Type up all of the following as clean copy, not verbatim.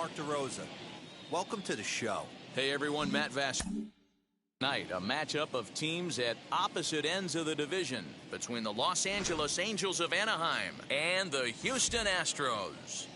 Mark DeRosa. Welcome to the show. Hey everyone, Matt Vass. Tonight, a matchup of teams at opposite ends of the division between the Los Angeles Angels of Anaheim and the Houston Astros.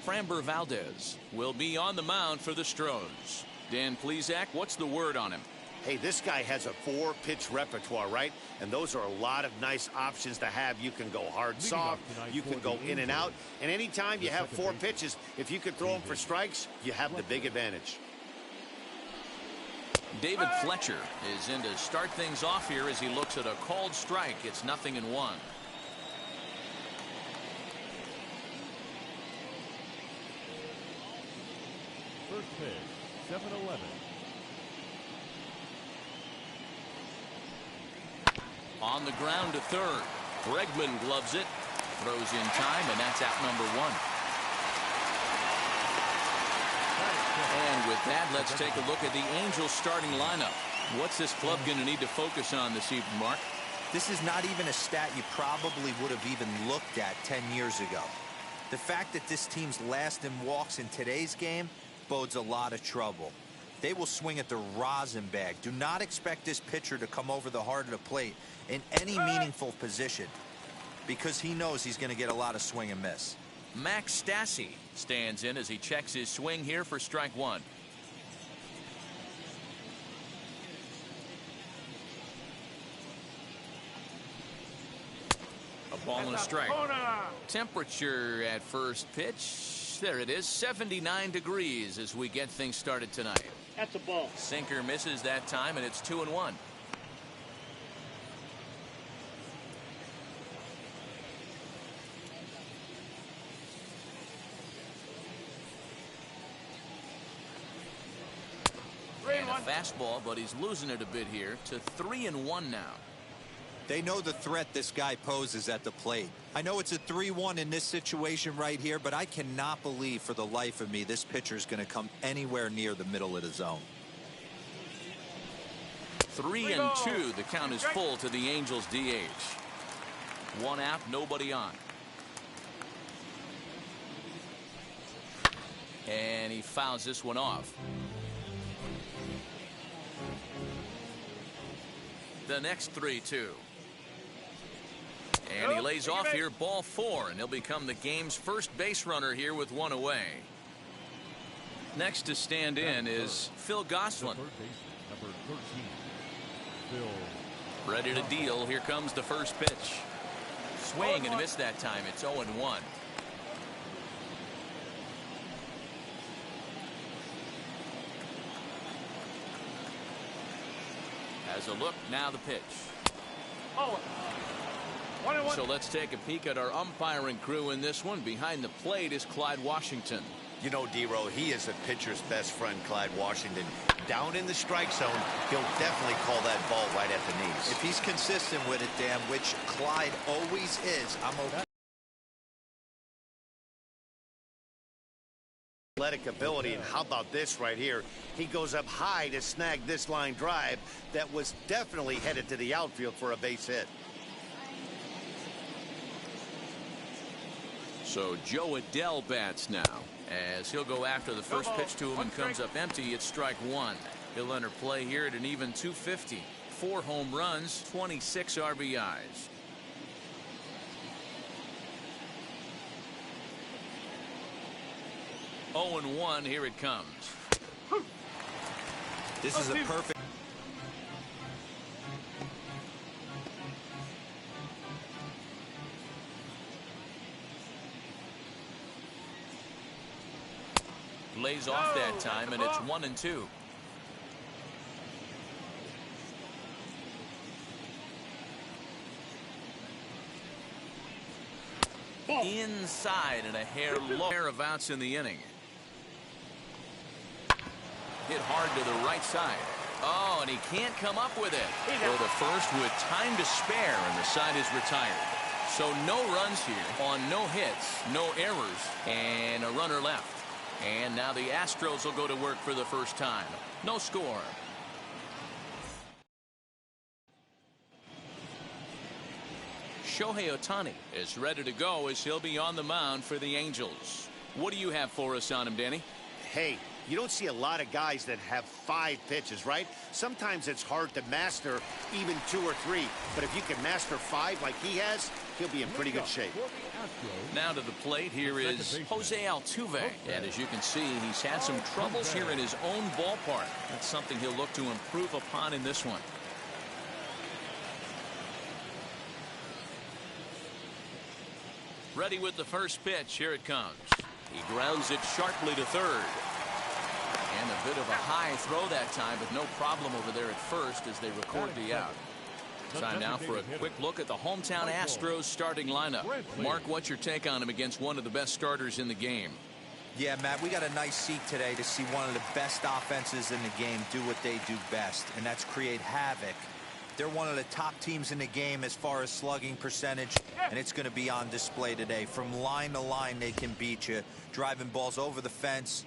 Framber Valdez will be on the mound for the Astros. Dan Plesac, what's the word on him? Hey, this guy has a 4-pitch repertoire, right? And those are a lot of nice options to have. You can go hard, soft, you can go in and out. And anytime you have 4 pitches, if you can throw them for strikes, you have the big advantage. David Fletcher is in to start things off here as he looks at a called strike. It's 0-1. First pitch, 7-11. On the ground to third. Bregman gloves it. Throws in time, and that's out number 1. And with that, let's take a look at the Angels starting lineup. What's this club going to need to focus on this evening, Mark? This is not even a stat you probably would have even looked at 10 years ago. The fact that this team's last in walks in today's game bodes a lot of trouble. They will swing at the rosin bag. Do not expect this pitcher to come over the heart of the plate in any meaningful position because he knows he's going to get a lot of swing and miss. Max Stassi stands in as he checks his swing here for strike 1. A ball and a strike. Temperature at first pitch. There it is, 79 degrees as we get things started tonight. That's a ball. Sinker misses that time, and it's 2-1. And a fastball, but he's losing it a bit here to 3-1 now. They know the threat this guy poses at the plate. I know it's a 3-1 in this situation right here, but I cannot believe for the life of me this pitcher is going to come anywhere near the middle of the zone. 3-2. The count is full to the Angels DH. 1 out, nobody on. And he fouls this one off. The next 3-2. And he lays off here, ball 4, and he'll become the game's first base runner here with 1 away. Next to stand in is Phil Gosselin. Ready to deal. Here comes the first pitch. Swing and miss that time. It's 0-1. As a look, now the pitch. So let's take a peek at our umpiring crew in this one. Behind the plate is Clyde Washington. You know, D-Row, he is a pitcher's best friend, Clyde Washington. Down in the strike zone, he'll definitely call that ball right at the knees. If he's consistent with it, Dan, which Clyde always is, I'm okay. Athletic ability, and how about this right here? He goes up high to snag this line drive that was definitely headed to the outfield for a base hit. So Joe Adell bats now as he'll go after the first pitch to him and comes up empty. It's strike 1. He'll enter play here at an even 250. 4 home runs, 26 RBIs. Oh, and 1. Here it comes. This is a perfect. Lays off that time, and it's 1-2. inside and a hair low. Pair of outs in the inning. Hit hard to the right side. Oh, and he can't come up with it. Go to first with time to spare, and the side is retired. So no runs here on no hits, no errors, and a runner left. And now the Astros will go to work for the first time. No score. Shohei Ohtani is ready to go as he'll be on the mound for the Angels. What do you have for us on him, Danny? Hey, you don't see a lot of guys that have 5 pitches, right? Sometimes it's hard to master even 2 or 3. But if you can master 5 like he has, he'll be in pretty good shape. Now to the plate, here is Jose Altuve. And as you can see, he's had some troubles here in his own ballpark. That's something he'll look to improve upon in this one. Ready with the first pitch. Here it comes. He grounds it sharply to third. And a bit of a high throw that time, but no problem over there at first as they record the out. Time now for a quick look at the hometown Astros starting lineup. Mark, what's your take on him against one of the best starters in the game? Yeah, Matt, we got a nice seat today to see one of the best offenses in the game do what they do best, and that's create havoc. They're one of the top teams in the game as far as slugging percentage, and it's going to be on display today. From line to line, they can beat you, driving balls over the fence,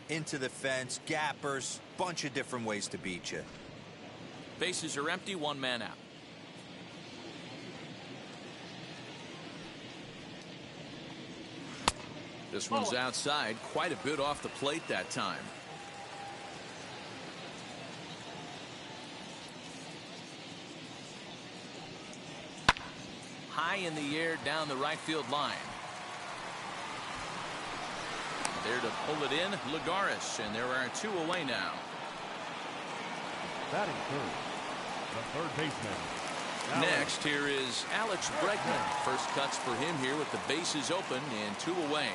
into the fence, gappers, bunch of different ways to beat you. Bases are empty, 1 man out. This one's outside, quite a bit off the plate that time. High in the air down the right field line. There to pull it in, Lagares, and there are 2 away now. Batting third, the third baseman. Next, here is Alex Bregman. First cuts for him here with the bases open and 2 away.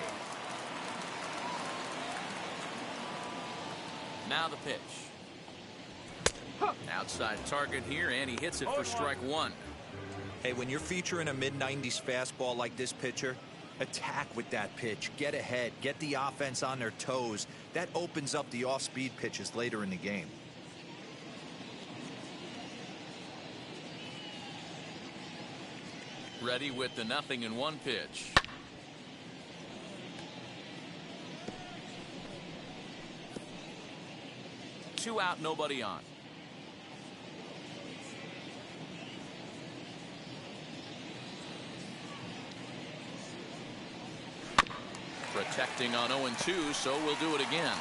Now the pitch. Outside target here, and he hits it for strike 1. Hey, when you're featuring a mid-90s fastball like this pitcher, attack with that pitch. Get ahead. Get the offense on their toes. That opens up the off-speed pitches later in the game. Ready with the 0-1 pitch. Two out, nobody on. Protecting on 0-2, so we'll do it again.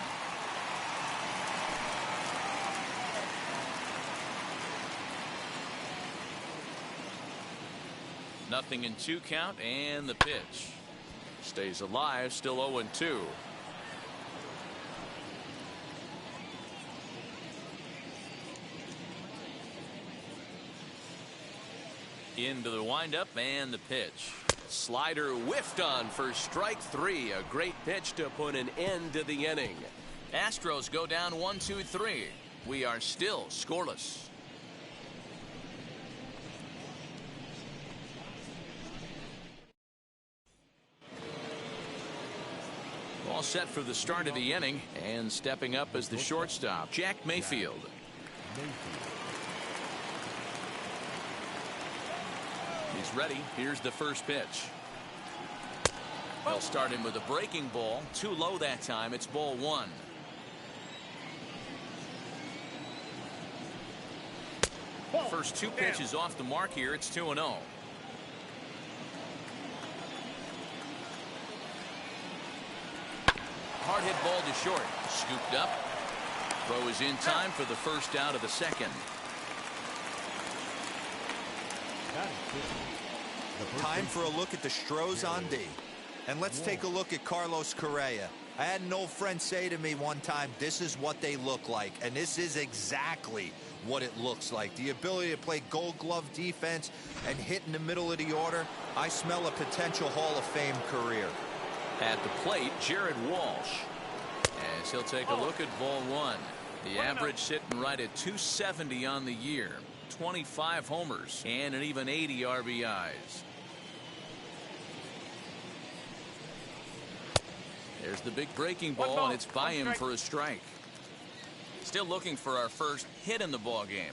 Nothing in 2 count, and the pitch stays alive, still 0-2. Into the windup and the pitch. Slider whiffed on for strike 3. A great pitch to put an end to the inning. Astros go down 1-2-3. We are still scoreless. All set for the start of the inning, and stepping up as the shortstop, Jack Mayfield. He's ready. Here's the first pitch. They'll start him with a breaking ball. Too low that time. It's ball 1. First 2 pitches off the mark here. It's 2-0. Hard hit ball to short. Scooped up. Throw is in time for the first out of the second. Time for a look at the Astros on D. And let's take a look at Carlos Correa. I had an old friend say to me one time, this is what they look like. And this is exactly what it looks like. The ability to play gold glove defense and hit in the middle of the order. I smell a potential Hall of Fame career. At the plate, Jared Walsh. As he'll take a look at ball 1. The average sitting right at 270 on the year. 25 homers and an even 80 RBIs. There's the big breaking ball, and it's by him for a strike. Still looking for our first hit in the ball game.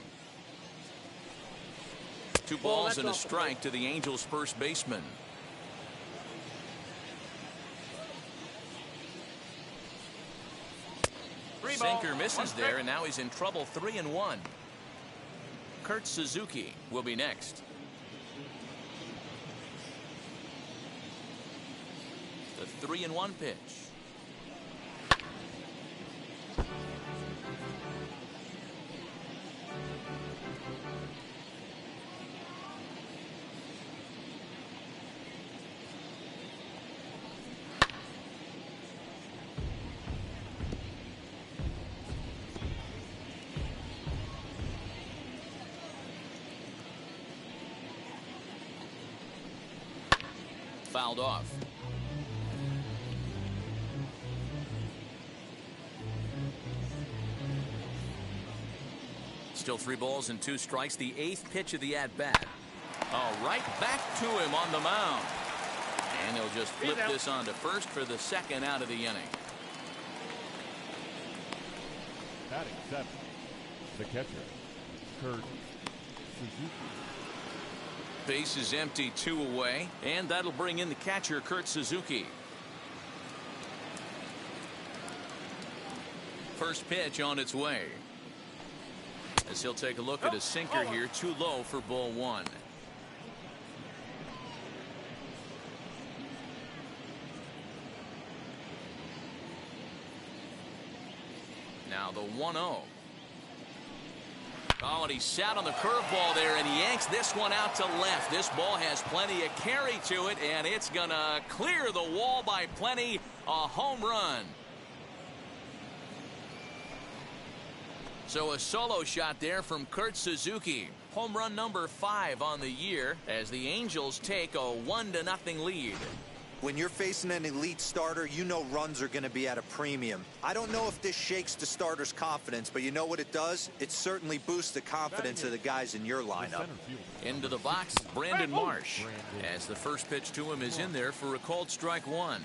2 balls and a strike to the Angels' first baseman. Sinker misses there, and now he's in trouble. 3-1. Kurt Suzuki will be next. The 3-1 pitch. Fouled off. Still 3 balls and 2 strikes. The 8th pitch of the at-bat. Oh, right back to him on the mound. And he'll just flip this on to first for the 2nd out of the inning. Batting 7th, the catcher, Kurt Suzuki. Base is empty, 2 away, and that'll bring in the catcher, Kurt Suzuki. First pitch on its way. As he'll take a look at a sinker here, too low for ball 1. Now the 1-0. Oh, and he sat on the curveball there, and he yanks this one out to left. This ball has plenty of carry to it, and it's going to clear the wall by plenty. A home run. So a solo shot there from Kurt Suzuki. Home run number 5 on the year as the Angels take a 1-0 lead. When you're facing an elite starter, you know runs are going to be at a premium. I don't know if this shakes the starter's confidence, but you know what it does? It certainly boosts the confidence of the guys in your lineup. Into the box, Brandon Marsh, as the first pitch to him is in there for a called strike 1.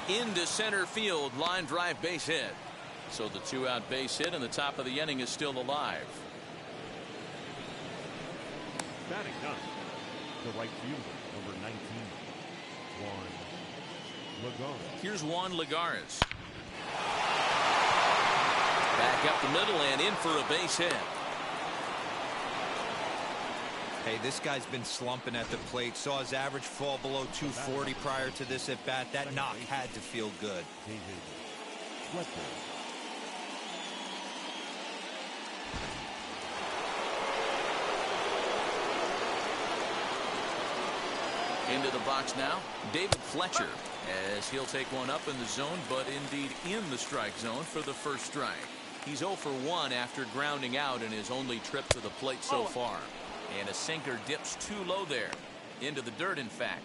Into center field, line drive base hit. So the 2-out base hit, and the top of the inning is still alive. Batting 9th, the right fielder, number 19, Juan Lagares. Here's Juan Lagares. Back up the middle and in for a base hit. Hey, this guy's been slumping at the plate. Saw his average fall below 240 prior to this at bat. That knock had to feel good. Fletcher. Into the box now, David Fletcher, as he'll take one up in the zone, but indeed in the strike zone for the first strike. He's 0 for 1 after grounding out in his only trip to the plate so far. And a sinker dips too low there. Into the dirt, in fact.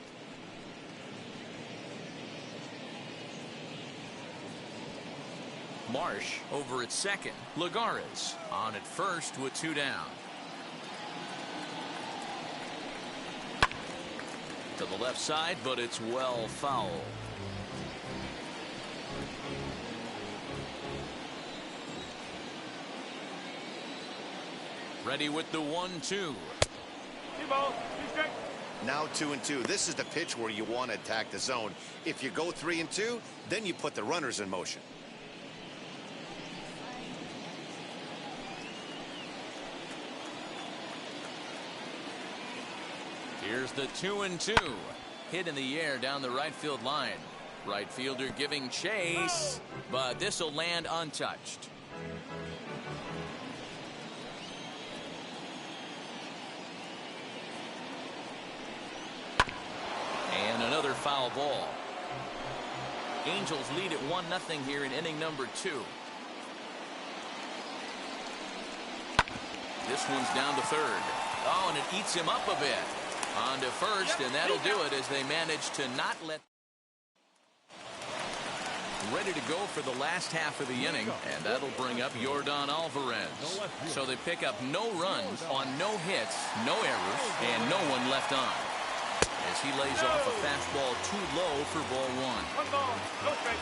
Marsh over at second. Lagares on at first with 2 down. To the left side, but it's well foul. Ready with the 1-2. Now 2-2. This is the pitch where you want to attack the zone. If you go 3-2, then you put the runners in motion. Here's the 2-2. Hit in the air down the right field line. Right fielder giving chase, but this will land untouched. And another foul ball. Angels lead at 1-0 here in inning number 2. This one's down to third. Oh, and it eats him up a bit. On to first, and that'll do it as they manage to not let. Ready to go for the last half of the inning, and that'll bring up Yordan Alvarez. So they pick up no runs on no hits, no errors, and no one left on. as he lays off a fastball too low for ball one. 1 ball, no strike.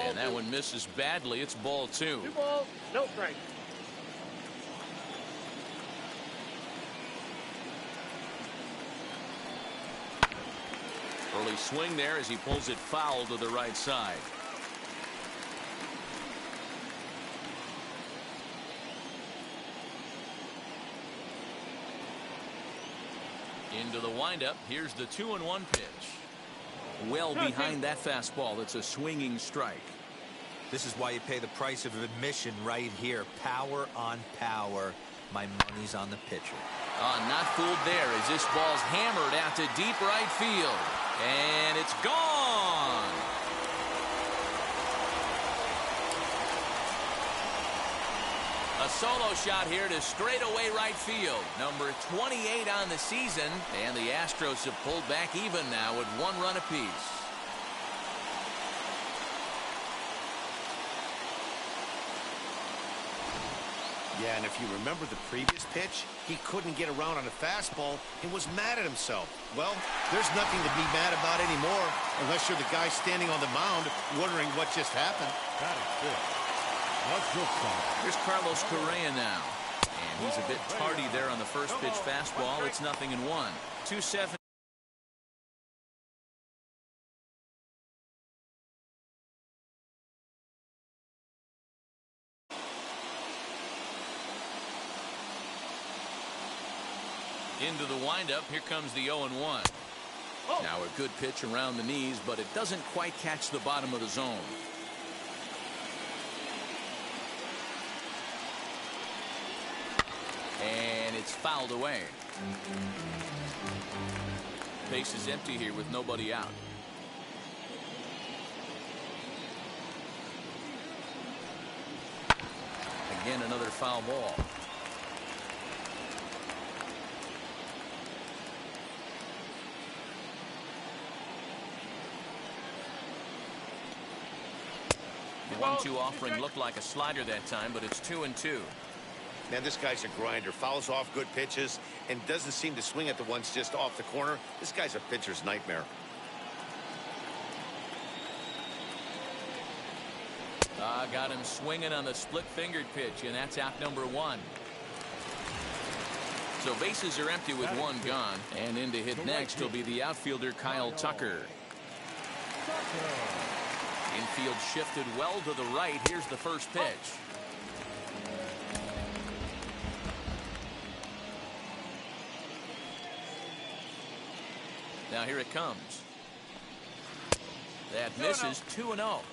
And that one misses badly. It's ball 2. 2 balls, no strike. Early swing there as he pulls it foul to the right side. Into the windup. Here's the 2-1 pitch. Well behind that fastball. It's a swinging strike. This is why you pay the price of admission right here. Power on power. My money's on the pitcher. Not fooled there as this ball's hammered out to deep right field. And it's gone. A solo shot here to straightaway right field. Number 28 on the season. And the Astros have pulled back even now with 1 run apiece. Yeah, and if you remember the previous pitch, he couldn't get around on a fastball and was mad at himself. Well, there's nothing to be mad about anymore unless you're the guy standing on the mound wondering what just happened. Here's Carlos Correa now. And he's a bit tardy there on the first pitch fastball. It's 0-1. 2-7. Into the windup. Here comes the 0-1. Now a good pitch around the knees, but it doesn't quite catch the bottom of the zone. And it's fouled away. Base is empty here with nobody out. Again, another foul ball. The 1-2 offering looked like a slider that time, but it's 2-2. Man, this guy's a grinder. Fouls off good pitches and doesn't seem to swing at the ones just off the corner. This guy's a pitcher's nightmare. Got him swinging on the split-fingered pitch, and that's out number 1. So bases are empty with 1 gone, and in to hit next will be the outfielder Kyle Tucker. Infield shifted well to the right. Here's the first pitch. Now here it comes. That misses. 2-0.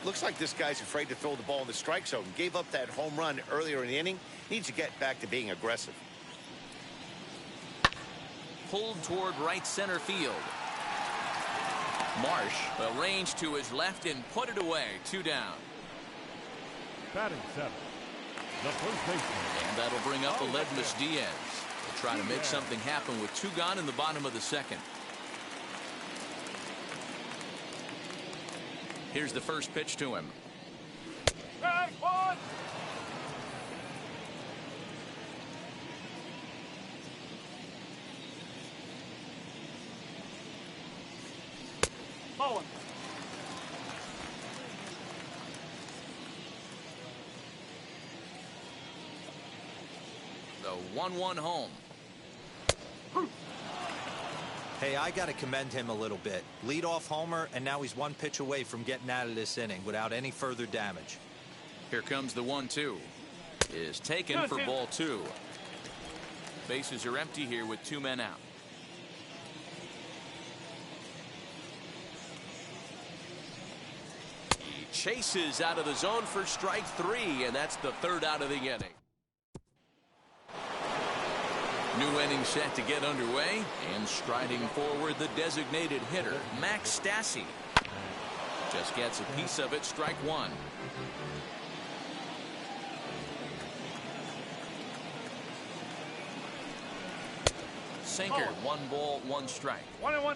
Looks like this guy's afraid to throw the ball in the strike zone. Gave up that home run earlier in the inning. Needs to get back to being aggressive. Pulled toward right center field. Marsh arranged to his left and put it away. 2 down. Batting 7. The first baseman. And that'll bring up Aledmus Diaz. They'll try to make something happen with 2 gone in the bottom of the second. Here's the first pitch to him. Strike 1. Bowen. The 1-1 home. Hey, I got to commend him a little bit. Leadoff homer, and now he's 1 pitch away from getting out of this inning without any further damage. Here comes the 1-2. Is taken for ball 2. Bases are empty here with 2 men out. He chases out of the zone for strike 3, and that's the 3rd out of the inning. New inning set to get underway, and striding forward the designated hitter, Max Stassi. Just gets a piece of it. Strike 1. Sinker. 1 ball, 1 strike. 1-1.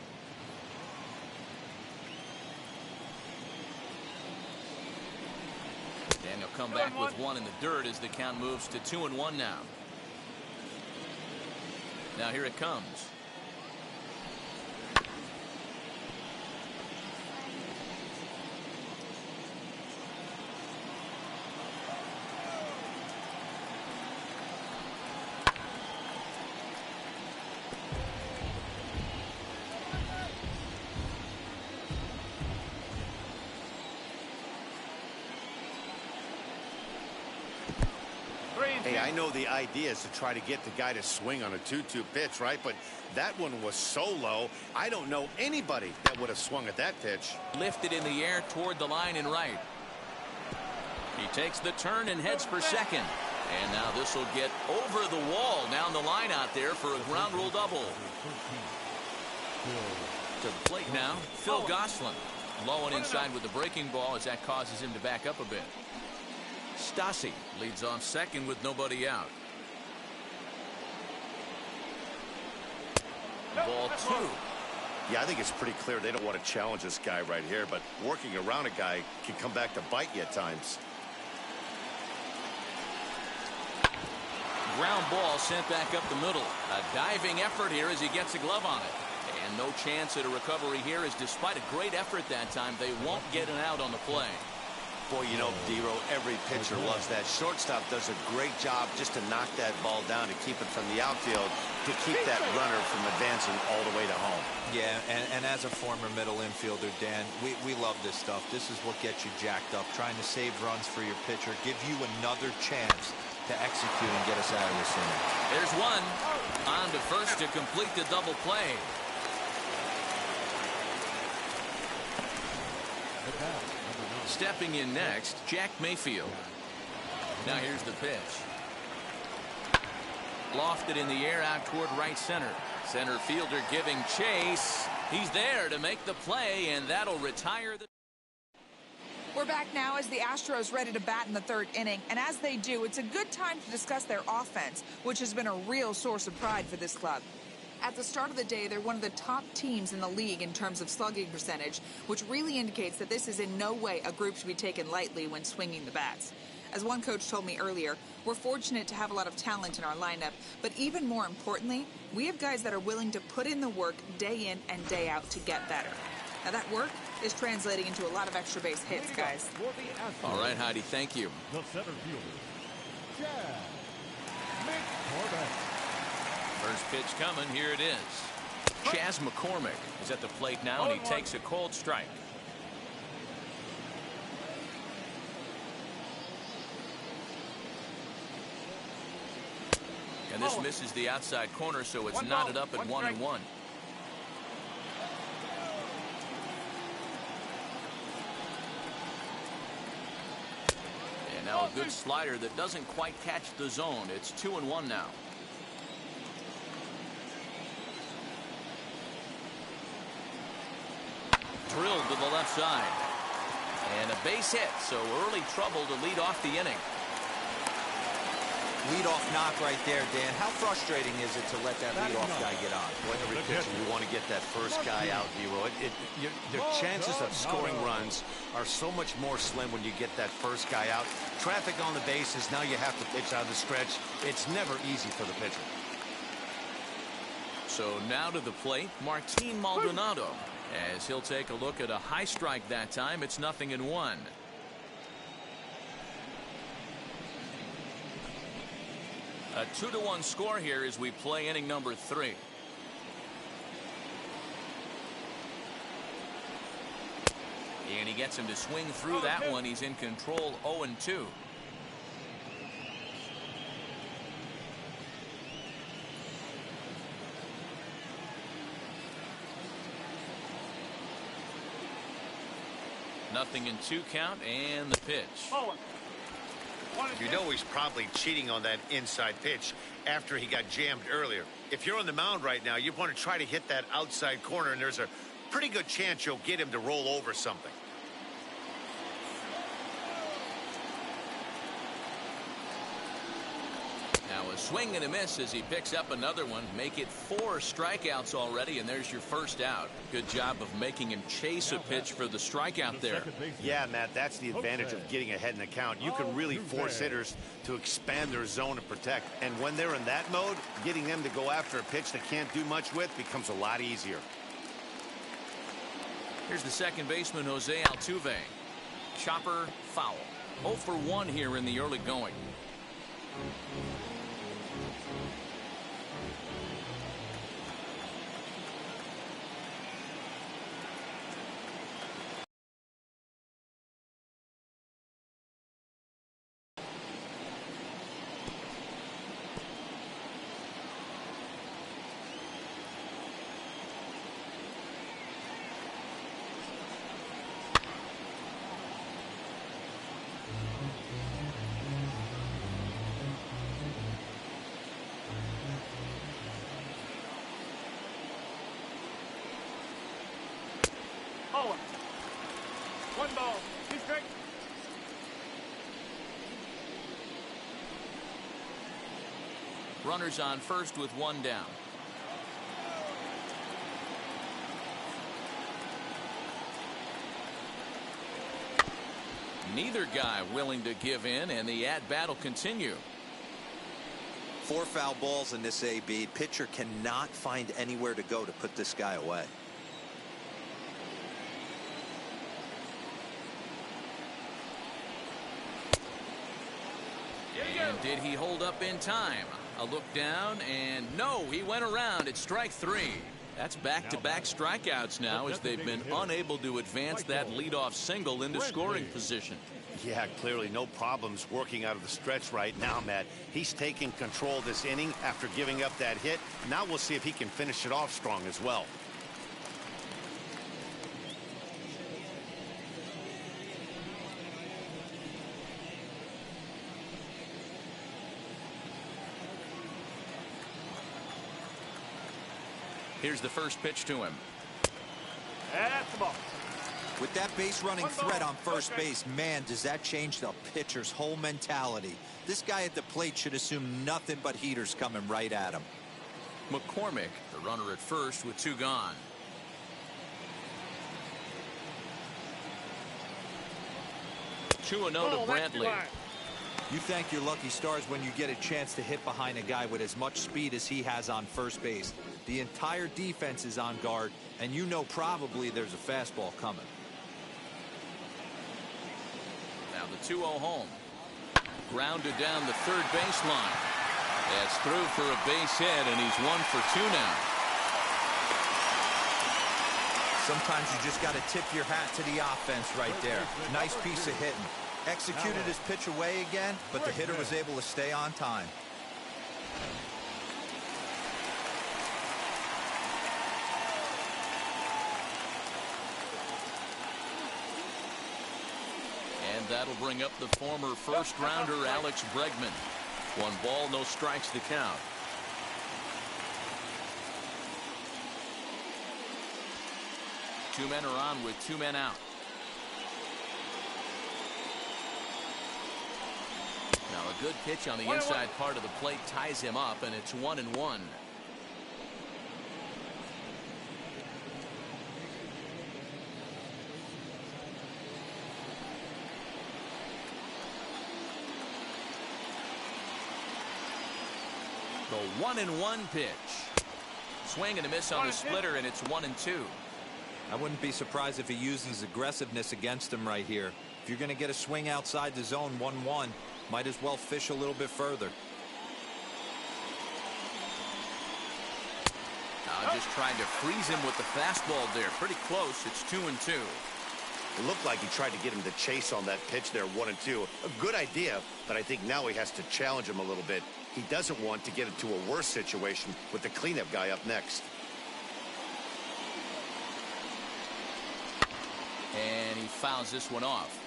And he'll come back with one in the dirt as the count moves to 2-1 now. Now here it comes. Hey, I know the idea is to try to get the guy to swing on a 2-2 pitch, right? But that one was so low, I don't know anybody that would have swung at that pitch. Lifted in the air toward the line and right. He takes the turn and heads for second. And now this will get over the wall down the line out there for a ground rule double. To the plate now, Phil Gosselin. Low and inside with the breaking ball as that causes him to back up a bit. Stassi leads off second with nobody out. Ball 2. Yeah, I think it's pretty clear they don't want to challenge this guy right here, but working around a guy can come back to bite you at times. Ground ball sent back up the middle. A diving effort here as he gets a glove on it. And no chance at a recovery here, as despite a great effort that time, they won't get an out on the play. Boy, you know, Dero, every pitcher loves that. Shortstop does a great job just to knock that ball down, to keep it from the outfield, to keep that runner from advancing all the way to home. Yeah, and as a former middle infielder, Dan, we love this stuff. This is what gets you jacked up, trying to save runs for your pitcher, give you another chance to execute and get us out of this inning. There's one. On to first to complete the double play. Stepping in next, Jack Mayfield. Now here's the pitch. Lofted in the air out toward right center. Center fielder giving chase. He's there to make the play, and that'll retire the... We're back now as the Astros ready to bat in the third inning. And as they do, it's a good time to discuss their offense, which has been a real source of pride for this club. At the start of the day, they're one of the top teams in the league in terms of slugging percentage, which really indicates that this is in no way a group to be taken lightly when swinging the bats. As one coach told me earlier, we're fortunate to have a lot of talent in our lineup, but even more importantly, we have guys that are willing to put in the work day in and day out to get better. Now that work is translating into a lot of extra base hits, guys. All right, Heidi, thank you. The center fielder, Correa. First pitch coming. Here it is. Chas McCormick is at the plate now, and he takes a cold strike. And this misses the outside corner, so it's knotted up at 1-1. And now a good slider that doesn't quite catch the zone. It's 2-1 now. Drilled to the left side. And a base hit, so early trouble to lead off the inning. Leadoff knock right there, Dan. How frustrating is it to let that leadoff guy get on? Boy, every pitcher, you want to get that first guy out, Dero. The chances of scoring runs are so much more slim when you get that first guy out. Traffic on the bases, now you have to pitch out of the stretch. It's never easy for the pitcher. So now to the plate, Martin Maldonado. As he'll take a look at a high strike that time. It's 0-1. A 2-1 score here as we play inning number 3. And he gets him to swing through that one. He's in control, 0-2. Nothing in 2 count, and the pitch. You know he's probably cheating on that inside pitch after he got jammed earlier. If you're on the mound right now, you want to try to hit that outside corner, and there's a pretty good chance you'll get him to roll over something. Now a A swing and a miss as he picks up another one. Make it 4 strikeouts already, and there's your first out. Good job of making him chase a pitch for the strikeout there. Yeah, Matt, that's the advantage of getting ahead in the count. You can really force hitters to expand their zone and protect. And when they're in that mode, getting them to go after a pitch they can't do much with becomes a lot easier. Here's the second baseman, Jose Altuve. Chopper foul. 0 for 1 here in the early going. One ball. He's straight. Runners on first with 1 down. Neither guy willing to give in, and the at-bat will continue. 4 foul balls in this AB. Pitcher cannot find anywhere to go to put this guy away. And did he hold up in time? A look down, and no, he went around. It's strike 3. That's back-to-back strikeouts now as they've been unable to advance that leadoff single into scoring position. Yeah, clearly no problems working out of the stretch right now, Matt. He's taking control of this inning after giving up that hit. Now we'll see if he can finish it off strong as well. Here's the first pitch to him. That's the ball. With that base running threat on first base, man, does that change the pitcher's whole mentality. This guy at the plate should assume nothing but heaters coming right at him. McCormick, the runner at first with 2 gone. Two and 0 to Brantley. You thank your lucky stars when you get a chance to hit behind a guy with as much speed as he has on first base. The entire defense is on guard, and you know probably there's a fastball coming. Now the 2-0 home. Grounded down the third baseline. That's through for a base hit, and he's 1 for 2 now. Sometimes you just got to tip your hat to the offense right there. Nice piece of hitting. Executed his pitch away again, but the hitter was able to stay on time. And that'll bring up the former first-rounder Alex Bregman. 1 ball, no strikes to count. Two men are on with 2 men out. Now a good pitch on the inside part of the plate ties him up, and it's 1-1. The 1-1 pitch. Swing and a miss on the splitter, and it's 1-2. I wouldn't be surprised if he uses aggressiveness against him right here. If you're going to get a swing outside the zone 1-1, might as well fish a little bit further. Just trying to freeze him with the fastball there. Pretty close. It's 2-2. It looked like he tried to get him to chase on that pitch there, 1-2. A good idea, but I think now he has to challenge him a little bit. He doesn't want to get into a worse situation with the cleanup guy up next. And he fouls this one off.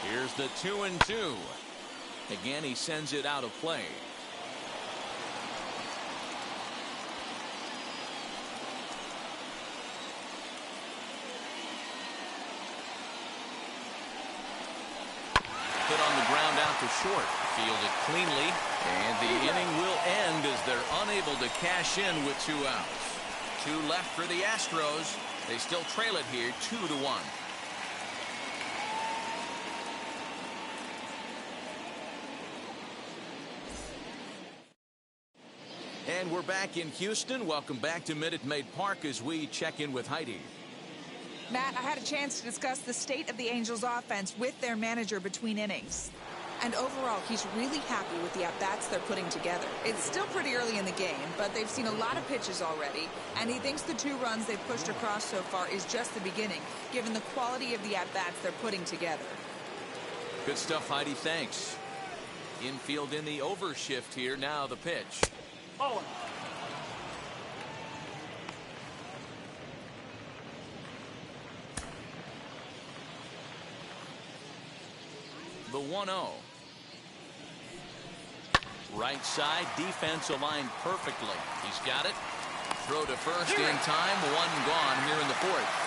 Here's the 2-2. Again, he sends it out of play. hit on the ground out to short. Fielded cleanly, and the inning will end as they're unable to cash in with 2 outs. 2 left for the Astros. They still trail it here 2-1. And we're back in Houston. Welcome back to Minute Maid Park as we check in with Heidi. Matt, I had a chance to discuss the state of the Angels offense with their manager between innings. And overall, he's really happy with the at-bats they're putting together. It's still pretty early in the game, but they've seen a lot of pitches already, and he thinks the 2 runs they've pushed across so far is just the beginning, given the quality of the at-bats they're putting together. Good stuff, Heidi. Thanks. Infield in the overshift here. Now the pitch. Oh. The 1-0. Right side, defense aligned perfectly. He's got it. Throw to first in time. 1 gone here in the 4th.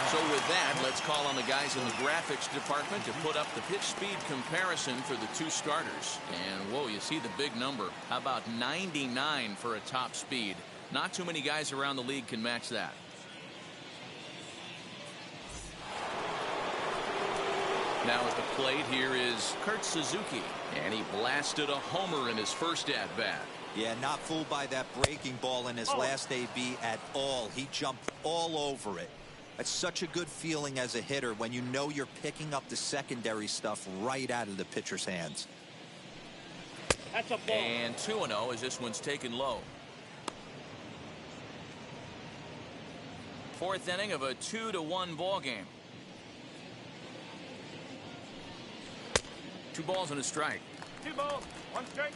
So with that, let's call on the guys in the graphics department to put up the pitch speed comparison for the 2 starters. And whoa, you see the big number. How about 99 for a top speed? Not too many guys around the league can match that. Now at the plate here is Kurt Suzuki, and he blasted a homer in his first at-bat. Yeah, not fooled by that breaking ball in his last AB at all. He jumped all over it. That's such a good feeling as a hitter when you know you're picking up the secondary stuff right out of the pitcher's hands. That's a ball. And 2-0 as this one's taken low. 4th inning of a 2-1 ball game. 2 balls and a strike. 2 balls, 1 strike.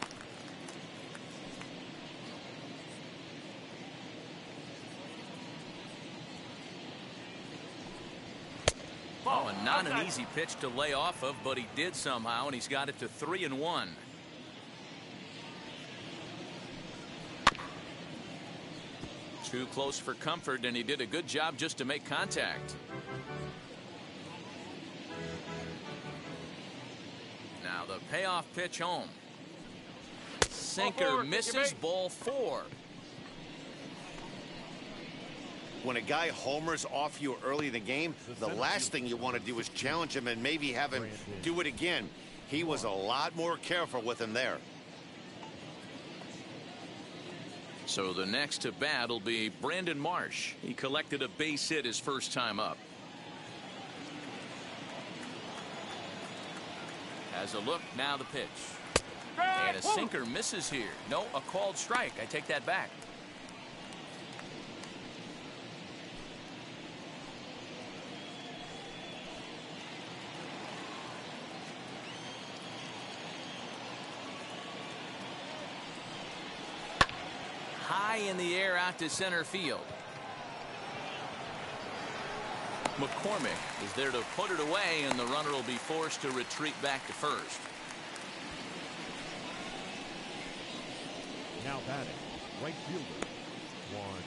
Oh, and not an easy pitch to lay off of, but he did somehow, and he's got it to 3-1. Too close for comfort, and he did a good job just to make contact. Now the payoff pitch home. Sinker misses, ball 4. When a guy homers off you early in the game, the last thing you want to do is challenge him and maybe have him do it again. He was a lot more careful with him there. So the next to bat will be Brandon Marsh. He collected a base hit his first time up. As a look, now the pitch. And a sinker misses here. No, a called strike. I take that back. High in the air out to center field. McCormick is there to put it away, and the runner will be forced to retreat back to first. Now batting, right fielder, Juan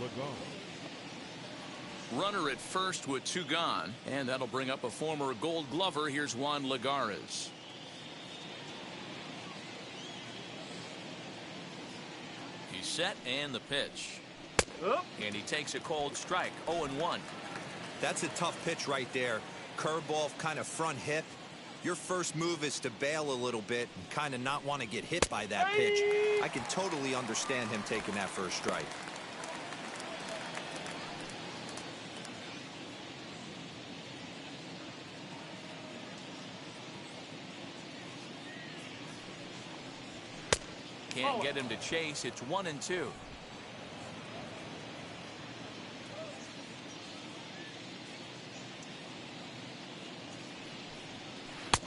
Lagares. Runner at first with 2 gone, and that'll bring up a former Gold Glover. Here's Juan Lagares. He's set, and the pitch. And he takes a cold strike. 0-1. That's a tough pitch right there. Curveball, kind of front hip. Your first move is to bail a little bit and kind of not want to get hit by that pitch. I can totally understand him taking that first strike. Can't get him to chase. It's 1-2.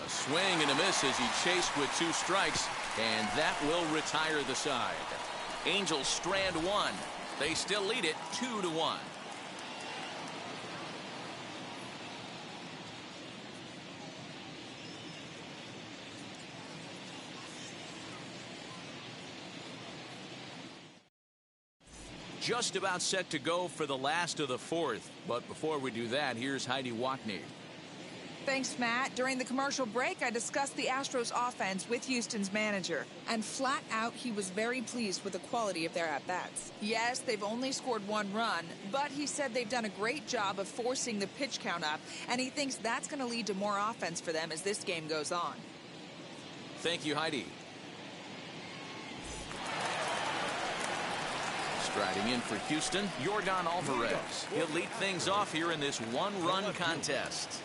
A swing and a miss as he chased with 2 strikes, and that will retire the side. Angels strand 1. They still lead it 2-1. just about set to go for the last of the fourth. But before we do that, here's Heidi Watney. Thanks, Matt. During the commercial break, I discussed the Astros offense with Houston's manager. And flat out, he was very pleased with the quality of their at-bats. Yes, they've only scored 1 run, but he said they've done a great job of forcing the pitch count up, and he thinks that's going to lead to more offense for them as this game goes on. Thank you, Heidi. Striding in for Houston, Yordan Alvarez. He'll lead things off here in this 1-run contest.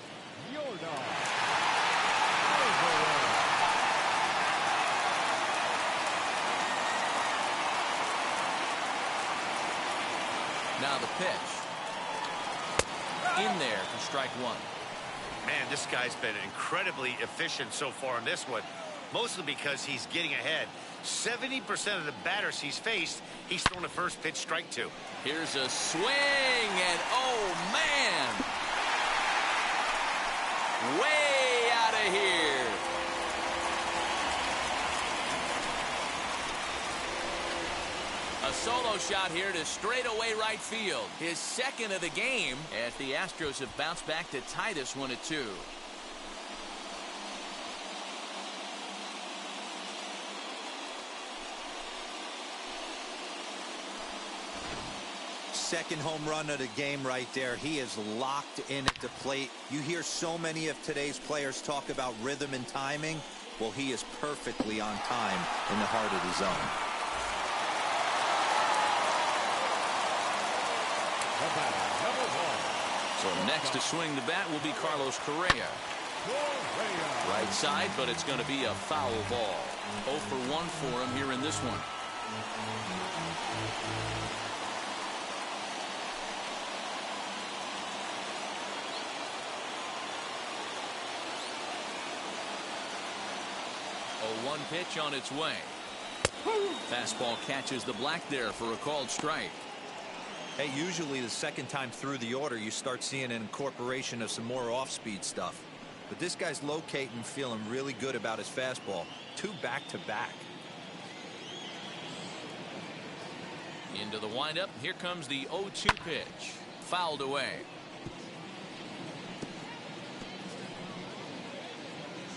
Now the pitch. In there for strike 1. Man, this guy's been incredibly efficient so far in this one, mostly because he's getting ahead. 70% of the batters he's faced, he's thrown a first pitch strike to. Here's a swing, and oh man! Way out of here. A solo shot here to straightaway right field. His second of the game as the Astros have bounced back to tie this one at 2. Second home run of the game right there. He is locked in at the plate. You hear so many of today's players talk about rhythm and timing. Well, he is perfectly on time in the heart of the zone. So next to swing the bat will be Carlos Correa. Right side, but it's going to be a foul ball. 0 for 1 for him here in this one. A 1 pitch on its way. Fastball catches the black there for a called strike. Hey, usually the second time through the order you start seeing an incorporation of some more off-speed stuff. But this guy's locating, feeling really good about his fastball. 2 back-to-back. Into the windup. Here comes the 0-2 pitch. Fouled away.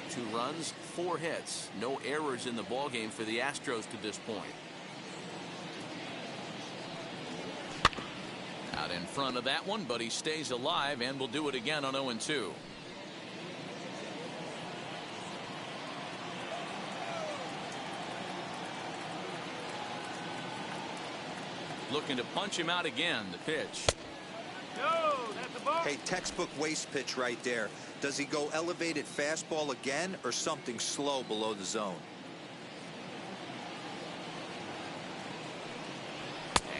2 runs, 4 hits. No errors in the ballgame for the Astros to this point. Out in front of that one, but he stays alive and will do it again on 0-2. Looking to punch him out again. The pitch. No, that's a ball. Hey, textbook waste pitch right there. Does he go elevated fastball again or something slow below the zone?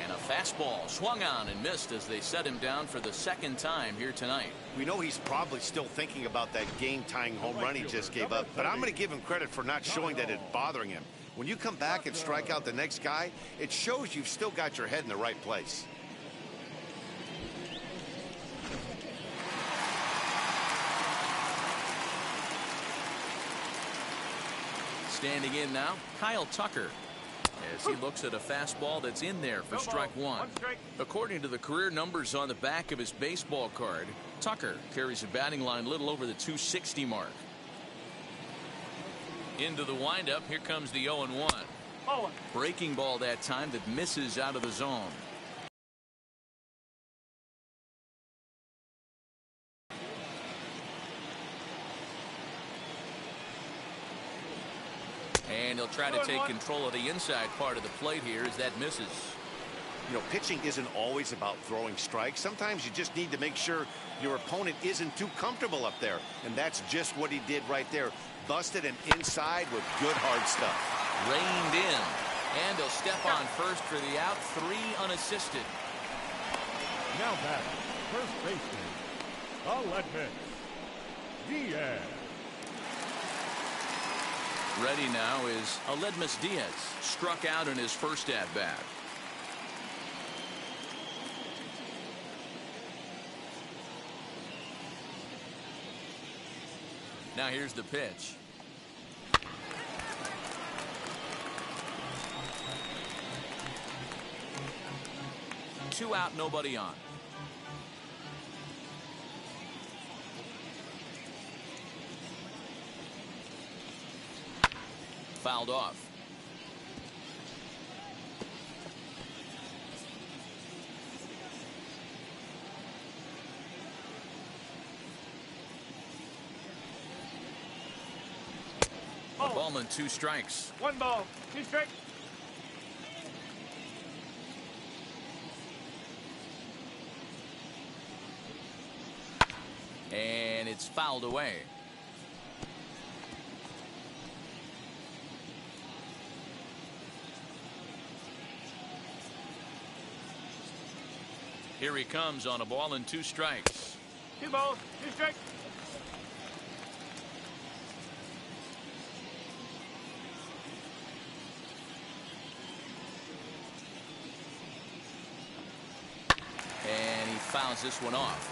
And a fastball swung on and missed as they set him down for the second time here tonight. We know he's probably still thinking about that game-tying home run he just gave up, but I'm going to give him credit for not showing that it's bothering him. When you come back and strike out the next guy, it shows you've still got your head in the right place. Standing in now, Kyle Tucker, as he looks at a fastball that's in there for strike 1. According to the career numbers on the back of his baseball card, Tucker carries a batting line a little over the 260 mark. Into the windup. Here comes the 0-1. Breaking ball that time that misses out of the zone. And he'll try to take control of the inside part of the plate here as that misses. You know, pitching isn't always about throwing strikes. Sometimes you just need to make sure your opponent isn't too comfortable up there. And that's just what he did right there. Busted him inside with good hard stuff. Reined in. And he'll step on first for the out. 3 unassisted. Now back, first baseman, Aledmys Diaz. Ready now is Aledmys Diaz. Struck out in his first at-bat. Now here's the pitch. 2 out, nobody on. Fouled off. A ball and 2 strikes. 1 ball, 2 strikes. And it's fouled away. Here he comes on a ball and 2 strikes. 2 balls, 2 strikes. And he fouls this one off.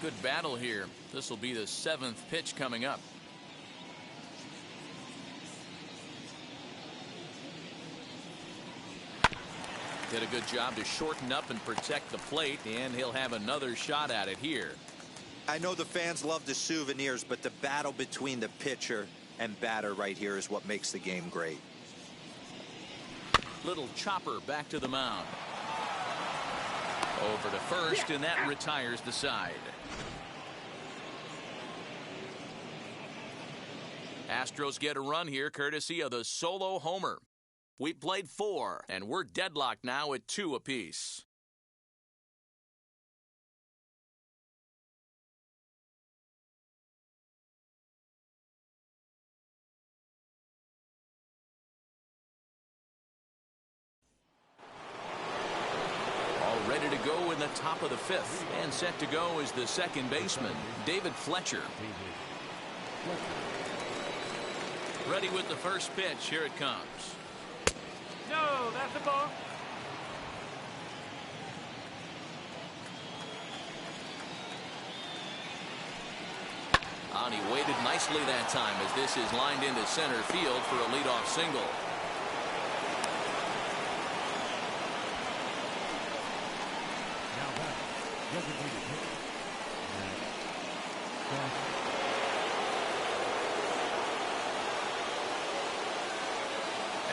Good battle here. This will be the 7th pitch coming up. Did a good job to shorten up and protect the plate, and he'll have another shot at it here. I know the fans love the souvenirs, but the battle between the pitcher and batter right here is what makes the game great. Little chopper back to the mound. Over to first, and that retires the side. Astros get a run here courtesy of the solo homer. We played 4, and we're deadlocked now at 2 apiece. All ready to go in the top of the 5th, and set to go is the second baseman, David Fletcher. Ready with the first pitch. Here it comes. No, that's a ball. And he waited nicely that time as this is lined into center field for a leadoff single. Now back. Designated hitter.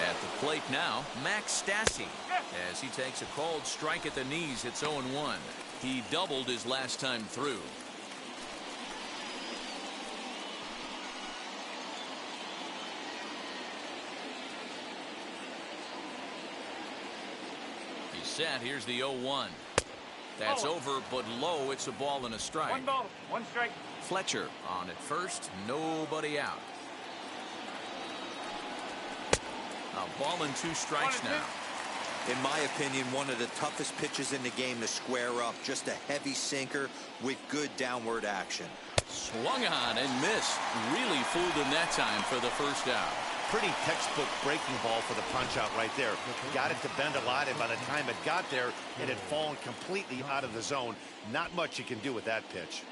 At the plate now, Max Stassi, as he takes a called strike at the knees. It's 0-1. He doubled his last time through. He's set. Here's the 0-1. That's over, but low. It's a ball and a strike. 1 ball, 1 strike. Fletcher on at first. Nobody out. A ball and 2 strikes now. In my opinion, one of the toughest pitches in the game to square up. Just a heavy sinker with good downward action. Swung on and missed. Really fooled him that time for the first out. Pretty textbook breaking ball for the punch out right there. Got it to bend a lot, and by the time it got there, it had fallen completely out of the zone. Not much you can do with that pitch.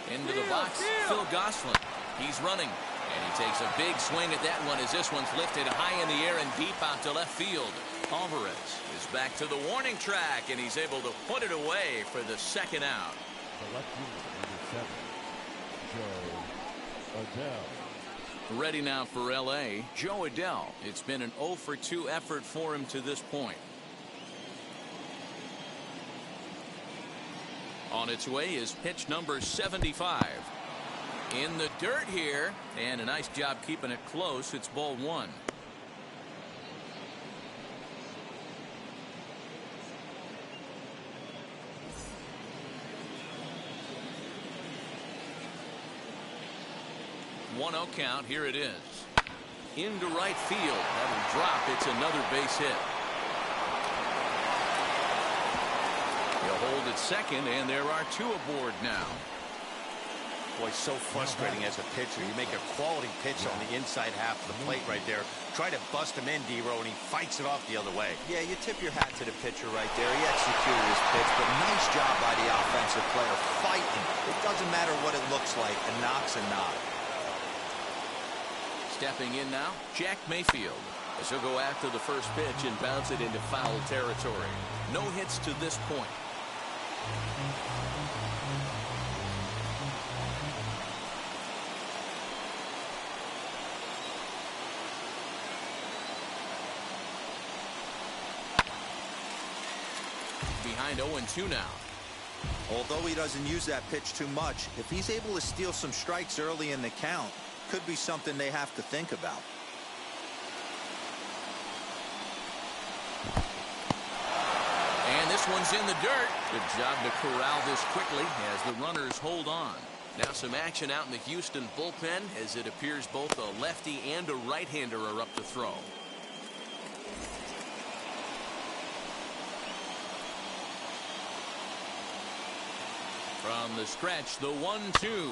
Into the box, Phil Gosselin. He's running, and he takes a big swing at that one as this one's lifted high in the air and deep out to left field. Alvarez is back to the warning track, and he's able to put it away for the second out. The left fielder, number 7, Joe Adell. Ready now for L.A., Joe Adell. It's been an 0 for 2 effort for him to this point. On its way is pitch number 75. In the dirt here, and a nice job keeping it close. It's ball 1. One 0 count. Here it is. Into right field. That'll drop. It's another base hit. He'll hold at second, and there are 2 aboard now. Boy, so frustrating as a pitcher. You make a quality pitch on the inside half of the plate right there. Try to bust him in, D-Row, and he fights it off the other way. Yeah, you tip your hat to the pitcher right there. He executed his pitch, but nice job by the offensive player fighting. It doesn't matter what it looks like. A knock's a knock. Stepping in now, Jack Mayfield. As he'll go after the first pitch and bounce it into foul territory. No hits to this point. Behind 0-2 now. Although he doesn't use that pitch too much, if he's able to steal some strikes early in the count, could be something they have to think about. And this one's in the dirt. Good job to corral this quickly as the runners hold on. Now some action out in the Houston bullpen as it appears both a lefty and a right-hander are up to throw. From the stretch, the 1-2.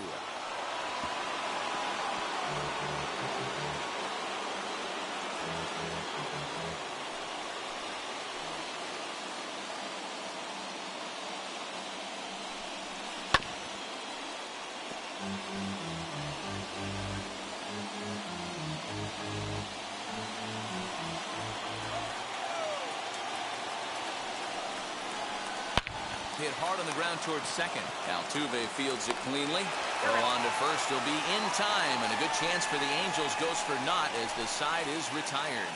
Hit hard on the ground towards second. Altuve fields it cleanly. Throw on to first. He'll be in time, and a good chance for the Angels goes for naught as the side is retired.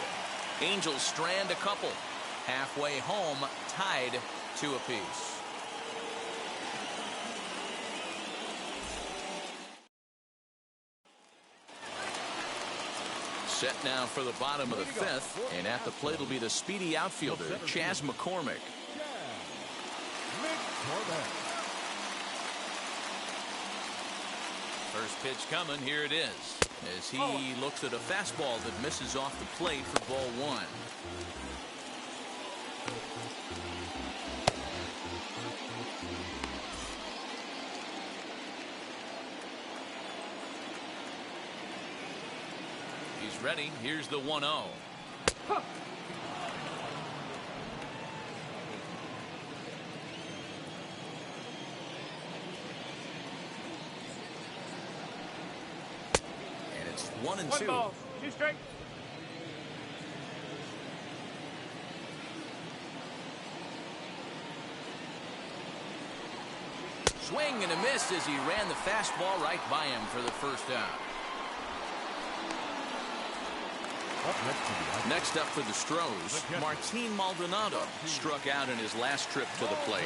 Angels strand a couple. Halfway home, tied 2 apiece. Set now for the bottom of the 5th, and at the plate will be the speedy outfielder, Chas McCormick. First pitch coming, here it is, as he looks at a fastball that misses off the plate for ball 1. He's ready. Here's the 1-0. And it's 1-2. 1 ball, 2 strikes. Swing and a miss as he ran the fastball right by him for the first out. Next up for the Astros, Martin Maldonado struck out in his last trip to the plate.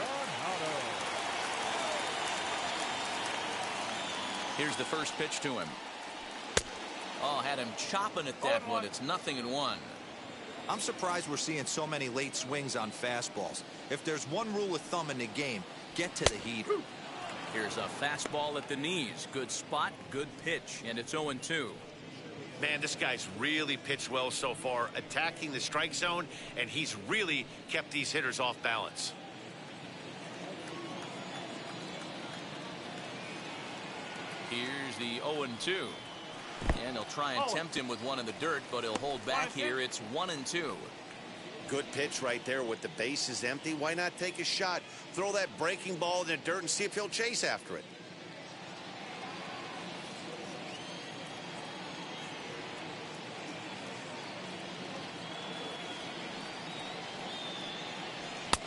Here's the first pitch to him. Oh, had him chopping at that one. It's 0-1. I'm surprised we're seeing so many late swings on fastballs. If there's one rule of thumb in the game, get to the heater. Here's a fastball at the knees. Good spot, good pitch, and it's 0-2. Man, this guy's really pitched well so far, attacking the strike zone, and he's really kept these hitters off balance. Here's the 0-2. And he'll try and tempt him with one in the dirt, but he'll hold back here. It's 1-2. Good pitch right there with the bases empty. Why not take a shot? Throw that breaking ball in the dirt and see if he'll chase after it.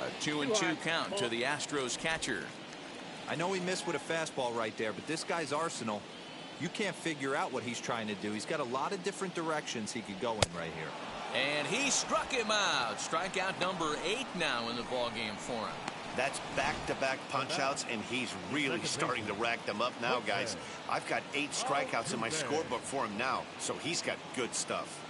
A 2-2 count to the Astros catcher. I know he missed with a fastball right there, but this guy's arsenal, you can't figure out what he's trying to do. He's got a lot of different directions he could go in right here. And he struck him out. Strikeout number 8 now in the ballgame for him. That's back-to-back punch-outs, and he's really starting to rack them up now, guys. I've got 8 strikeouts in my scorebook for him now, so he's got good stuff.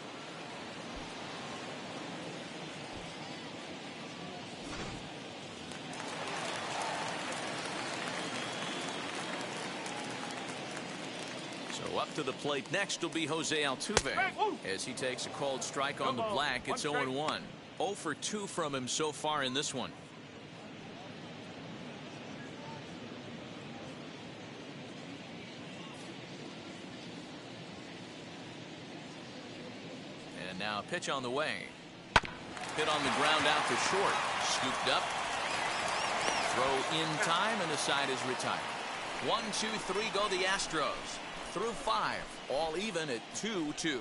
So up to the plate next will be Jose Altuve as he takes a cold strike on the black. It's 0-1. 0 for 2 from him so far in this one. And now a pitch on the way. Hit on the ground out to short. Scooped up. Throw in time, and the side is retired. 1, 2, 3 go the Astros. Through 5. All even at 2-2.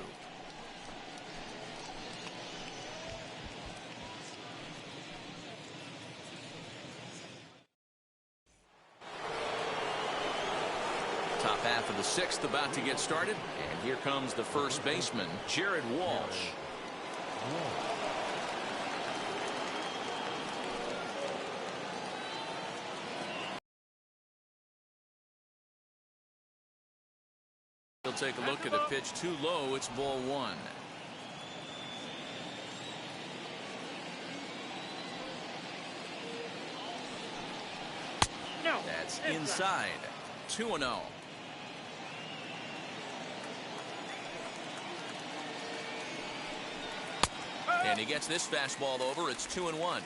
Top half of the 6th about to get started. And here comes the first baseman, Jared Walsh. He'll take a look at a pitch too low. It's ball 1. No. That's inside. 2-0. And he gets this fastball over. It's 2-1.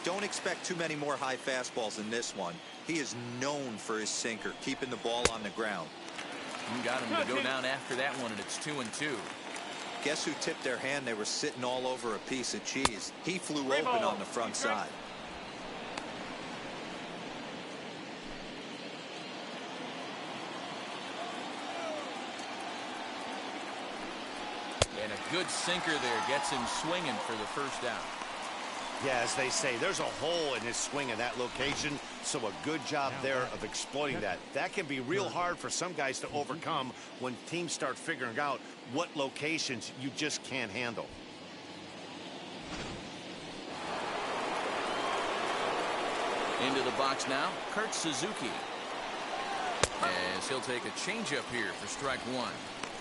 Don't expect too many more high fastballs in this one. He is known for his sinker, keeping the ball on the ground. Got him to go down after that one, and it's 2-2. Guess who tipped their hand? They were sitting all over a piece of cheese. He flew open on the front side. And a good sinker there gets him swinging for the first out. Yeah, as they say, there's a hole in his swing in that location, so a good job there of exploiting that. That can be real hard for some guys to overcome when teams start figuring out what locations you just can't handle. Into the box now, Kurt Suzuki. As he'll take a changeup here for strike 1.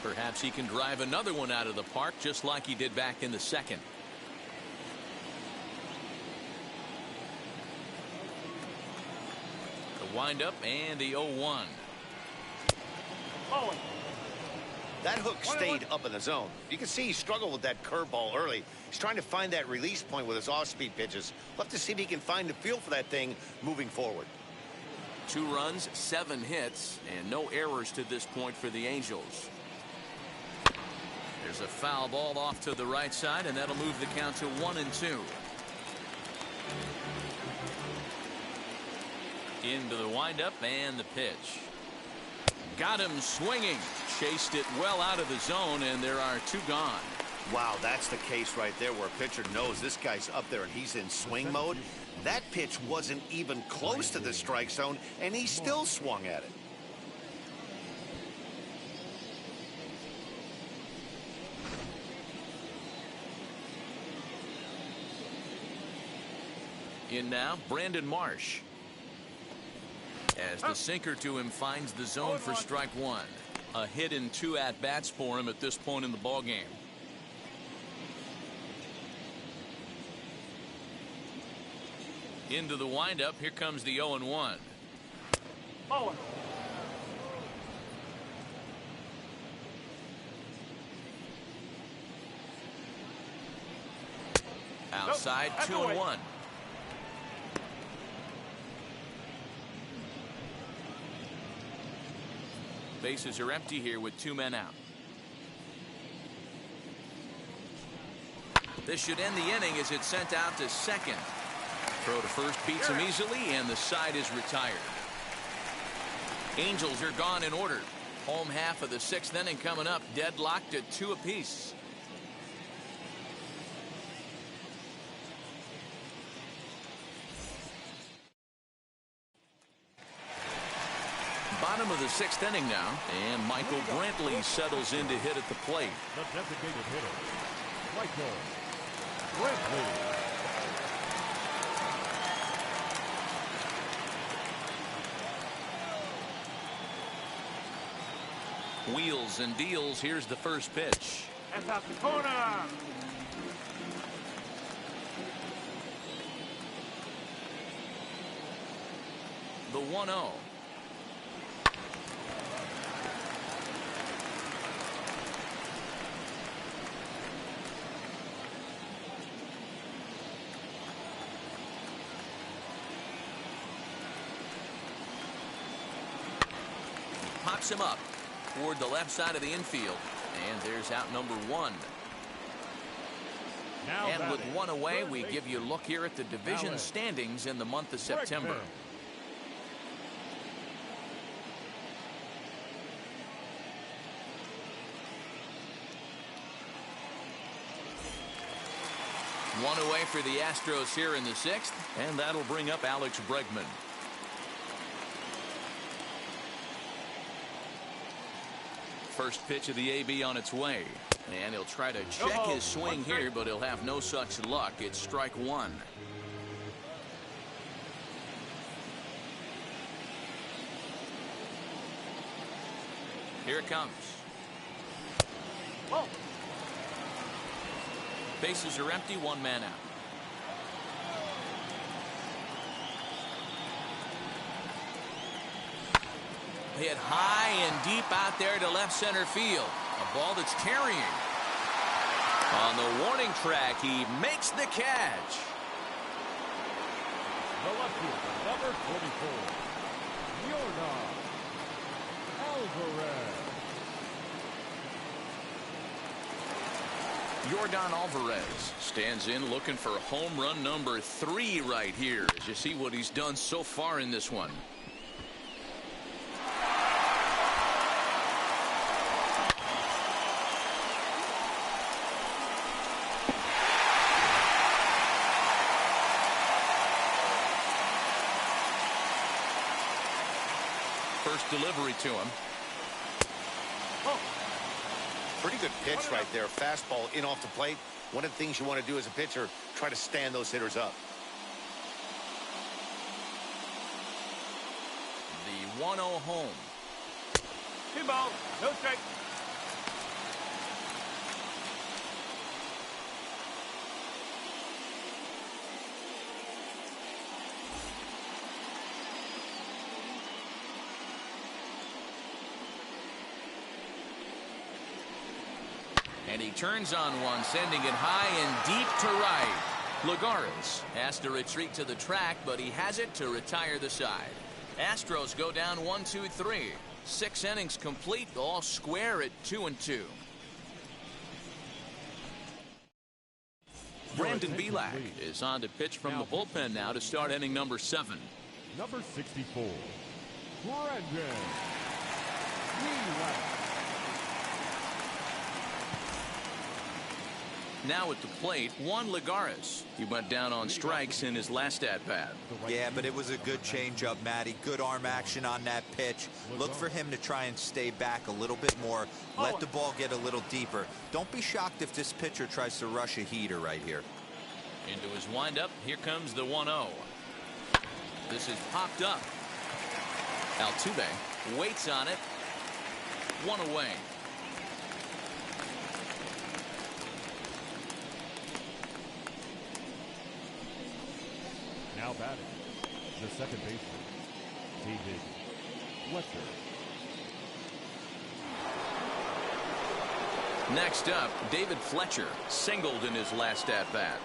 Perhaps he can drive another one out of the park just like he did back in the 2nd. Wind-up and the 0-1. That hook stayed up in the zone. You can see he struggled with that curveball early. He's trying to find that release point with his off-speed pitches. We'll have to see if he can find the feel for that thing moving forward. 2 runs, 7 hits, and no errors to this point for the Angels. There's a foul ball off to the right side, and that'll move the count to 1-2. Into the windup and the pitch. Got him swinging. Chased it well out of the zone, and there are 2 gone. Wow, that's the case right there where a pitcher knows this guy's up there and he's in swing mode. That pitch wasn't even close to the strike zone, and he still swung at it. In now, Brandon Marsh. As the sinker to him finds the zone for strike 1. A hit in 2 at-bats for him at this point in the ballgame. Into the windup. Here comes the 0-1. Outside, 2-1. Bases are empty here with 2 men out. This should end the inning as it's sent out to second. Throw to first beats him easily, and the side is retired. Angels are gone in order. Home half of the 6th inning coming up, deadlocked at 2 apiece. Bottom of the 6th inning now, and Michael Brantley settles in to hit at the plate. The designated hitter, Michael Brantley. Wheels and deals. Here's the first pitch. And out the corner. The 1-0. Pops him up toward the left side of the infield, and there's out number 1. And with one away, we give you a look here at the division standings in the month of September. One away for the Astros here in the 6th, and that'll bring up Alex Bregman. First pitch of the AB on its way, and he'll try to check his swing here, but he'll have no such luck. It's strike one. Here it comes. Bases are empty, one man out. Hit high and deep out there to left center field. A ball that's carrying. On the warning track, he makes the catch. The left fielder, number 44, Yordan Alvarez. Yordan Alvarez stands in looking for home run number 3 right here, as you see what he's done so far in this one. First delivery to him. Pretty good pitch right there. Fastball in off the plate. One of the things you want to do as a pitcher, try to stand those hitters up. The 1-0 home. 2 balls, no strike. And he turns on one, sending it high and deep to right. Lagares has to retreat to the track, but he has it to retire the side. Astros go down 1-2-3. 6 innings complete, all square at 2-2. Brandon Belak is on to pitch from the bullpen now to start inning number 7. Number 64, Bregman. Now at the plate, Juan Lagares. He went down on strikes in his last at-bat. Yeah, but it was a good changeup, Matty. Good arm action on that pitch. Look for him to try and stay back a little bit more. Let the ball get a little deeper. Don't be shocked if this pitcher tries to rush a heater right here. Into his windup, here comes the 1-0. This is popped up. Altuve waits on it. One away. Now batting, the second baseman, David Fletcher. Next up, David Fletcher singled in his last at-bat.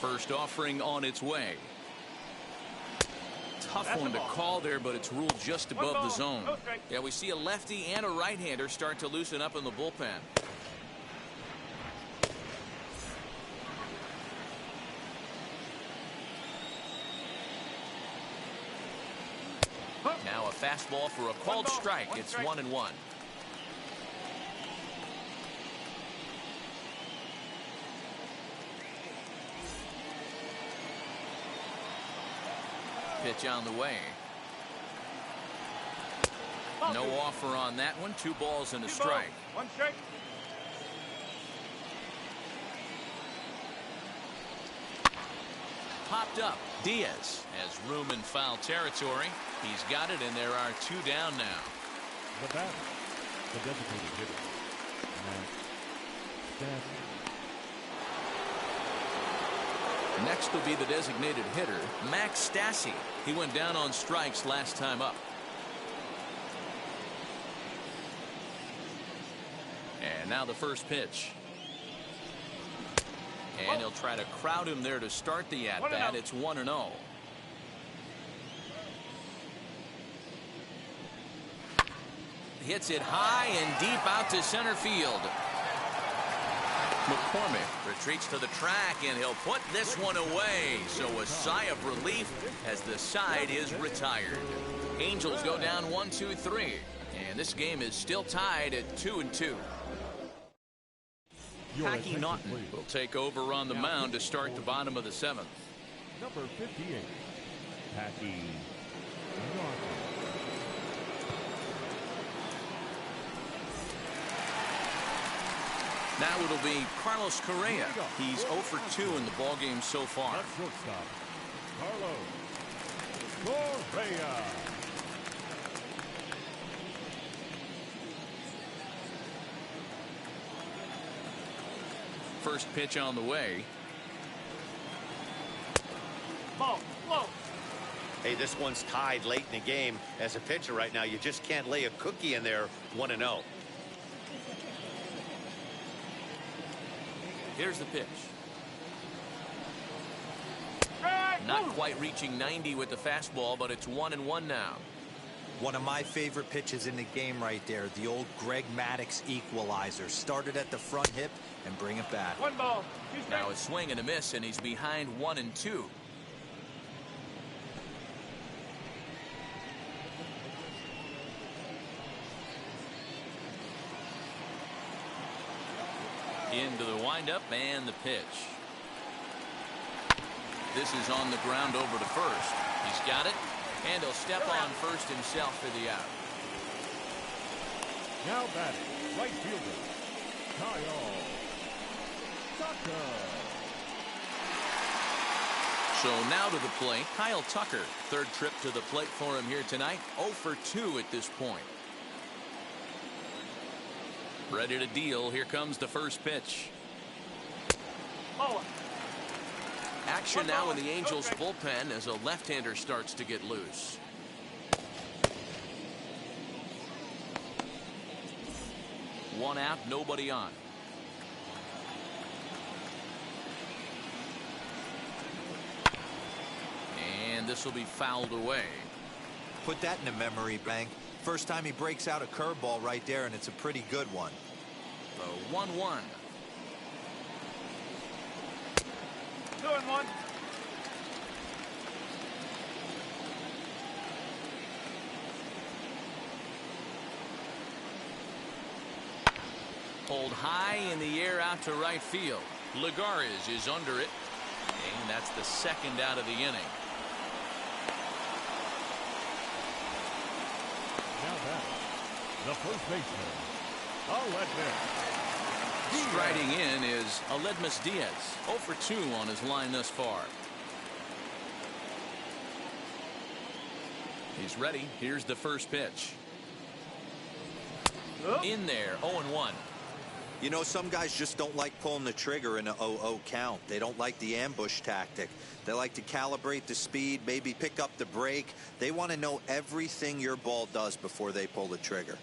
First offering on its way. Tough one to call there, but it's ruled just above the zone. Yeah, we see a lefty and a right-hander start to loosen up in the bullpen. Now a fastball for a called strike. It's 1-1. Pitch on the way. No offer on that one. 2 balls and a strike. 1 strike. Popped up. Diaz has room in foul territory. He's got it, and there are 2 down now. The batter, the designated hitter, Matt Stassi. Next will be the designated hitter, Max Stassi. He went down on strikes last time up. And now the first pitch. And he'll try to crowd him there to start the at-bat. It's 1-0. hits it high and deep out to center field. McCormick retreats to the track, and he'll put this one away. So a sigh of relief as the side is retired. Angels go down 1-2-3, and this game is still tied at 2-2. Packy Naughton will take over on the mound to start the bottom of the 7th. Number 58, Packy Naughton. Now it'll be Carlos Correa. He's 0 for 2 in the ballgame so far. At shortstop, Carlos Correa. First pitch on the way. Ball, whoa. Hey, this one's tied late in the game. As a pitcher right now, you just can't lay a cookie in there 1-0. Here's the pitch. Not quite reaching 90 with the fastball, but it's 1-1 now. One of my favorite pitches in the game right there. The old Greg Maddux equalizer. Started at the front hip and bring it back. One ball. Now a swing and a miss, and he's behind 1-2. Into the windup and the pitch. This is on the ground over to first. He's got it, and he'll step on first himself for the out. Now batting, right fielder, Kyle Tucker. So now to the plate, Kyle Tucker. Third trip to the plate for him here tonight. 0 for 2 at this point. Ready to deal. Here comes the first pitch. Action now in the Angels bullpen as a left-hander starts to get loose. One out, nobody on. And this will be fouled away. Put that in a memory bank. First time he breaks out a curveball right there, and it's a pretty good one. The 1-1. 2-1. Pulled high in the air out to right field. Lagares is under it, and that's the second out of the inning. Now batting, the first baseman, Aledmys. Striding in is Aledmys Diaz. 0 for 2 on his line thus far. He's ready. Here's the first pitch. In there, 0-1. You know, some guys just don't like pulling the trigger in a 0-0 count. They don't like the ambush tactic. They like to calibrate the speed, maybe pick up the brake. They want to know everything your ball does before they pull the trigger.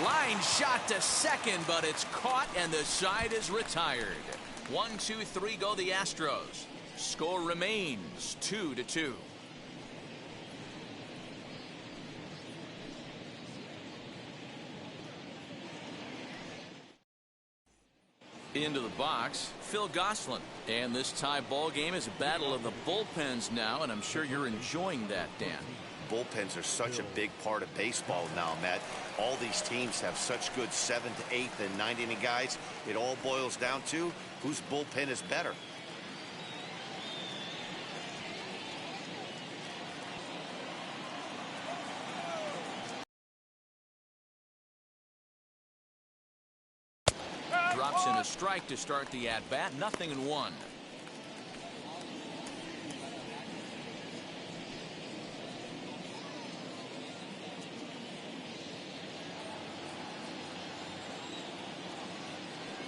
Line shot to second, but it's caught and the side is retired. 1-2-3 go the Astros. Score remains 2-2. Into the box, Phil Gosselin. And this tie ball game is a battle of the bullpens now, and I'm sure you're enjoying that, Dan. Bullpens are such a big part of baseball now, Matt. All these teams have such good 7th, 8th, and 9th inning guys. It all boils down to whose bullpen is better. Drops in a strike to start the at-bat. 0-1.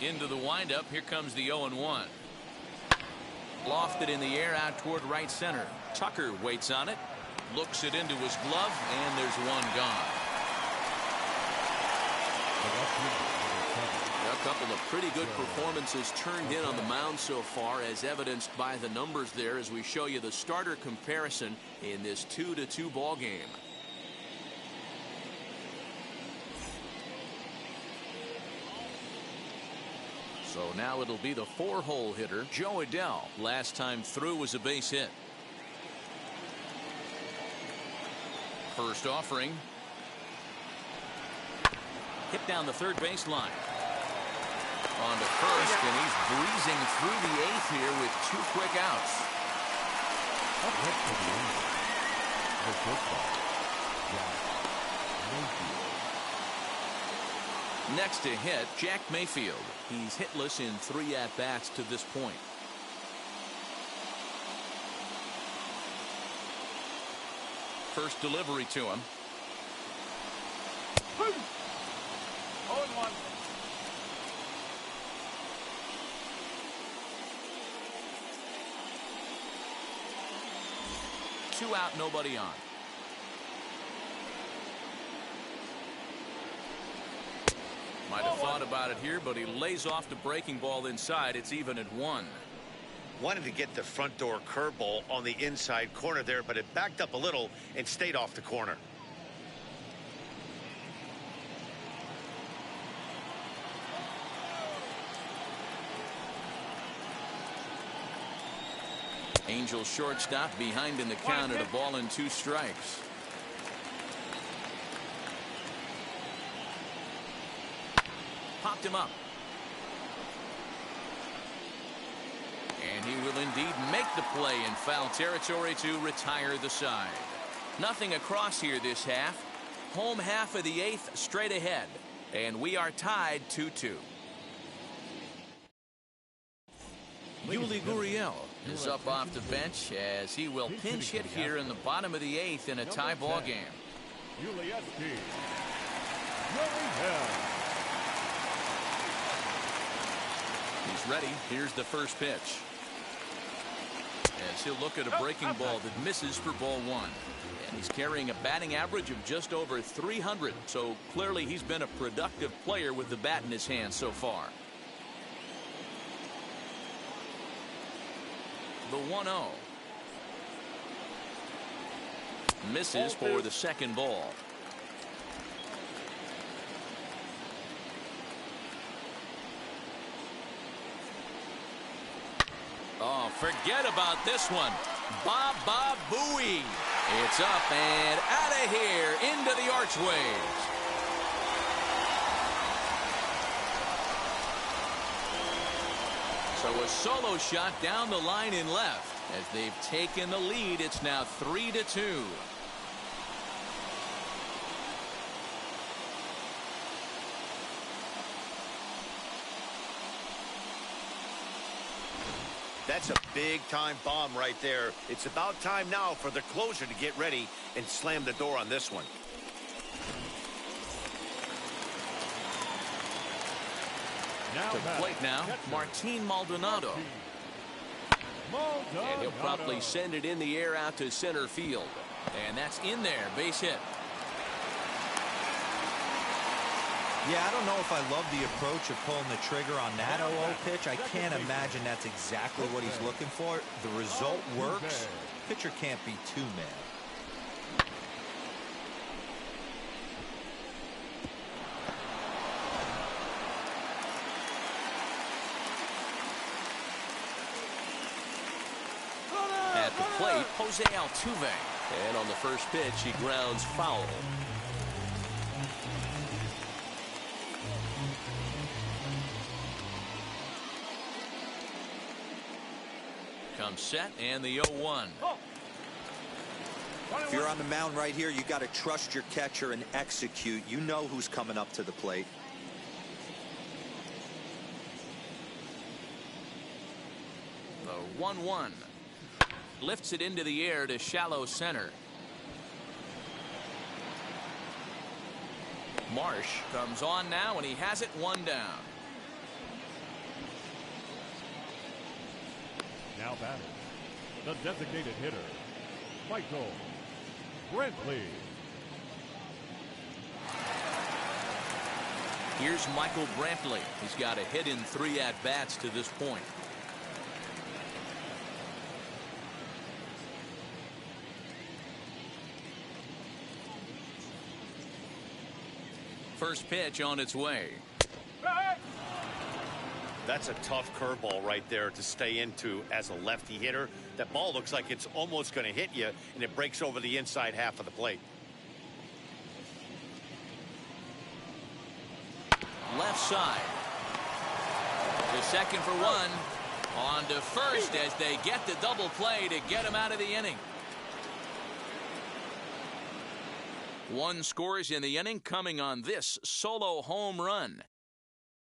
Into the windup. Here comes the 0-1. Lofted in the air out toward right center. Tucker waits on it. Looks it into his glove, and there's one gone. Couple of pretty good performances turned in on the mound so far, as evidenced by the numbers there as we show you the starter comparison in this 2-2 ball game. So now it'll be the 4-hole hitter, Joe Adell. Last time through was a base hit. First offering. Hit down the third baseline. On to first, and he's breezing through the 8th here with 2 quick outs. Next to hit, Jack Mayfield. He's hitless in 3 at-bats to this point. First delivery to him. 0-1. 2 out, nobody on. Might have thought about it here, but he lays off the breaking ball inside. It's even at 1. Wanted to get the front door curveball on the inside corner there, but it backed up a little and stayed off the corner. Angels shortstop behind in the count at 1-2 strikes. Popped him up. And he will indeed make the play in foul territory to retire the side. Nothing across here this half. Home half of the 8th straight ahead. And we are tied 2-2. Yuli Gurriel is up off the bench as he will pinch hit here in the bottom of the 8th in a tie ball game. He's ready. Here's the first pitch. As he'll look at a breaking ball that misses for ball 1. And he's carrying a batting average of just over 300. So clearly he's been a productive player with the bat in his hand so far. The 1-0. Misses for the second ball. Oh, forget about this one. Baba Booey. It's up and out of here into the archways. So a solo shot down the line in left. As they've taken the lead, it's now 3-2. That's a big-time bomb right there. It's about time now for the closer to get ready and slam the door on this one. To the plate now, Martin Maldonado. And he'll promptly send it in the air out to center field. And that's in there, base hit. Yeah, I don't know if I love the approach of pulling the trigger on that 0-0 pitch. I can't imagine that's exactly what he's looking for. The result works. Pitcher can't be too mad. At the plate, Jose Altuve. And on the first pitch, he grounds foul. Comes set and the 0-1. If you're on the mound right here, you got to trust your catcher and execute. You know who's coming up to the plate. The 1-1. Lifts it into the air to shallow center. Marsh comes on now, and he has it 1 down. Now batting, the designated hitter, Michael Brantley. Here's Michael Brantley. He's got a hit in 3 at-bats to this point. First pitch on its way. That's a tough curveball right there to stay into as a lefty hitter. That ball looks like it's almost going to hit you, and it breaks over the inside half of the plate. Left side. To second for 1. On to first as they get the double play to get him out of the inning. 1 scores in the inning coming on this solo home run.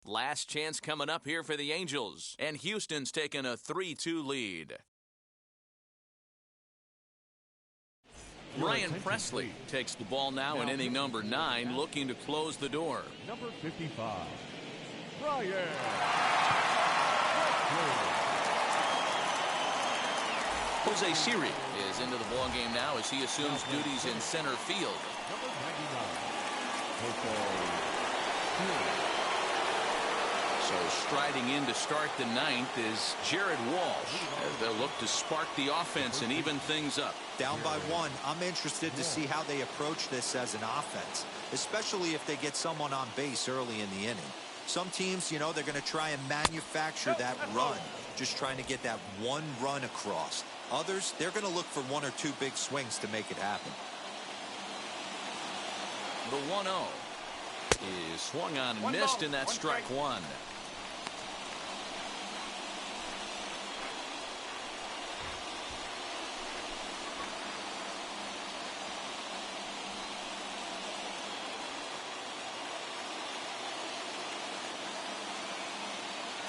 Last chance coming up here for the Angels, and Houston's taken a 3-2 lead. Ryan Presley takes the ball now in inning number 9, looking to close the door. Number 55, Ryan. Jose Siri is into the ball game now as he assumes duties in center field. Number 99, Jose Siri. So striding in to start the 9th is Jared Walsh, as they'll look to spark the offense and even things up. Down by 1, I'm interested to see how they approach this as an offense, especially if they get someone on base early in the inning. Some teams, you know, they're going to try and manufacture that run, just trying to get that 1 run across. Others, they're going to look for 1 or 2 big swings to make it happen. The 1-0 is swung on and missed, and that's strike 1.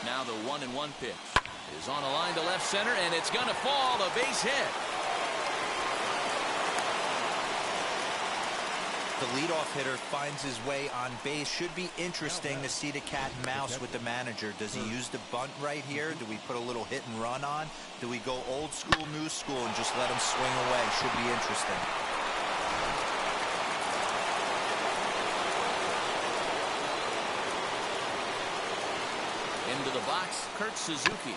Now the 1-1 pitch is on a line to left center, and it's going to fall. A base hit. The leadoff hitter finds his way on base. Should be interesting to see the cat and mouse with the manager. Does he use the bunt right here? Do we put a little hit and run on? Do we go old school, new school, and just let him swing away? Should be interesting. Into the box, Kurt Suzuki.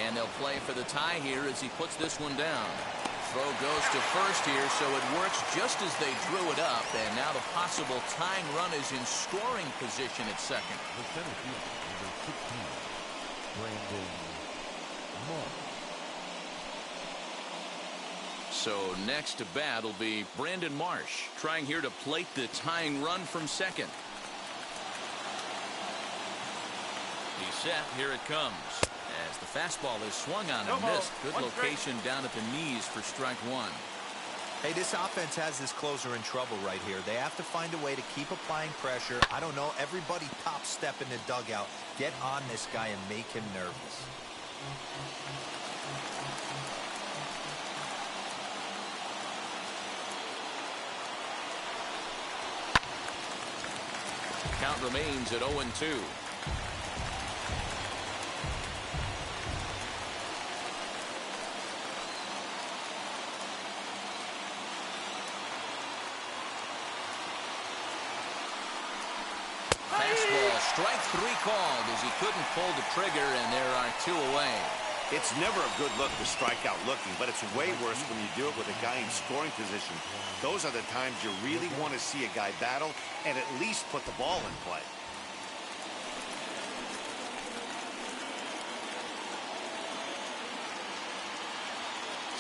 And they'll play for the tie here as he puts this one down. Throw goes to first here, so it works just as they drew it up. And now the possible tying run is in scoring position at second. The center field, number 16, Brandon Marsh. So next to bat will be Brandon Marsh, trying here to plate the tying run from second. He's set. Here it comes. As the fastball is swung on and missed. Good location down at the knees for strike 1. Hey, this offense has this closer in trouble right here. They have to find a way to keep applying pressure. I don't know. Everybody top step in the dugout. Get on this guy and make him nervous. Count remains at 0-2. Strike 3 called as he couldn't pull the trigger, and there are 2 away. It's never a good look to strike out looking, but it's way worse when you do it with a guy in scoring position. Those are the times you really want to see a guy battle and at least put the ball in play.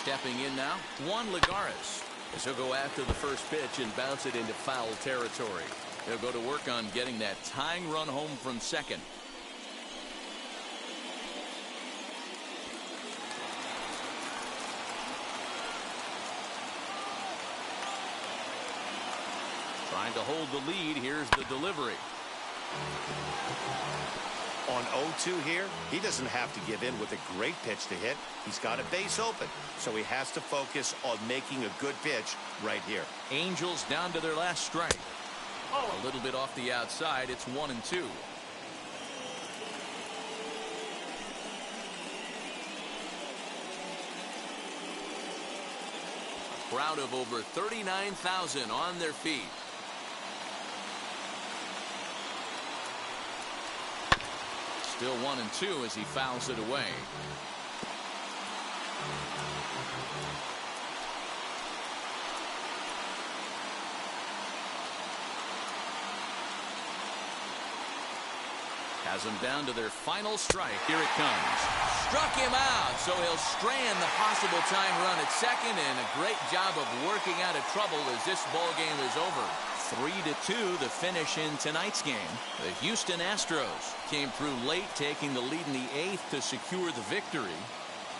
Stepping in now, Juan Lagares, as he'll go after the first pitch and bounce it into foul territory. They'll go to work on getting that tying run home from second. Trying to hold the lead. Here's the delivery. On 0-2 here, he doesn't have to give in with a great pitch to hit. He's got a base open, so he has to focus on making a good pitch right here. Angels down to their last strike. A little bit off the outside. It's 1-2. A crowd of over 39,000 on their feet. Still 1-2 as he fouls it away. Has them down to their final strike. Here it comes. Struck him out, so he'll strand the possible tying run at second, and a great job of working out of trouble as this ball game is over. 3-2 the finish in tonight's game. The Houston Astros came through late, taking the lead in the 8th to secure the victory.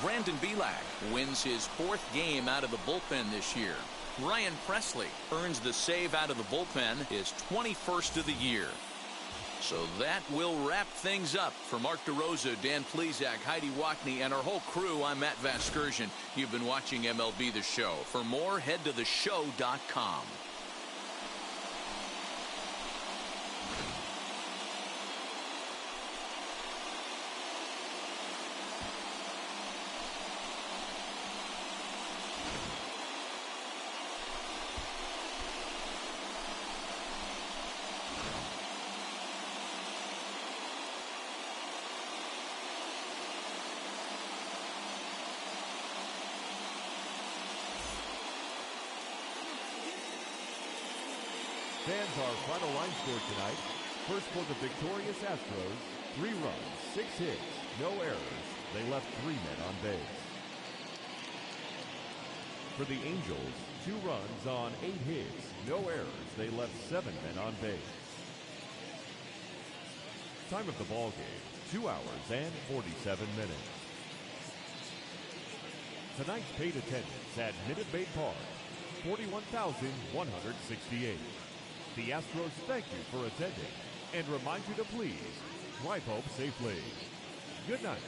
Brandon Belak wins his 4th game out of the bullpen this year. Ryan Presley earns the save out of the bullpen, his 21st of the year. So that will wrap things up. For Mark DeRosa, Dan Plesac, Heidi Wackney, and our whole crew, I'm Matt Vasgersian. You've been watching MLB The Show. For more, head to theshow.com. Fans, our final line score tonight. First for the victorious Astros, 3 runs, 6 hits, no errors. They left 3 men on base. For the Angels, 2 runs on 8 hits, no errors. They left 7 men on base. Time of the ball game, 2 hours and 47 minutes. Tonight's paid attendance at Minute Maid Park, 41,168. The Astros thank you for attending and remind you to please drive home safely. Good night.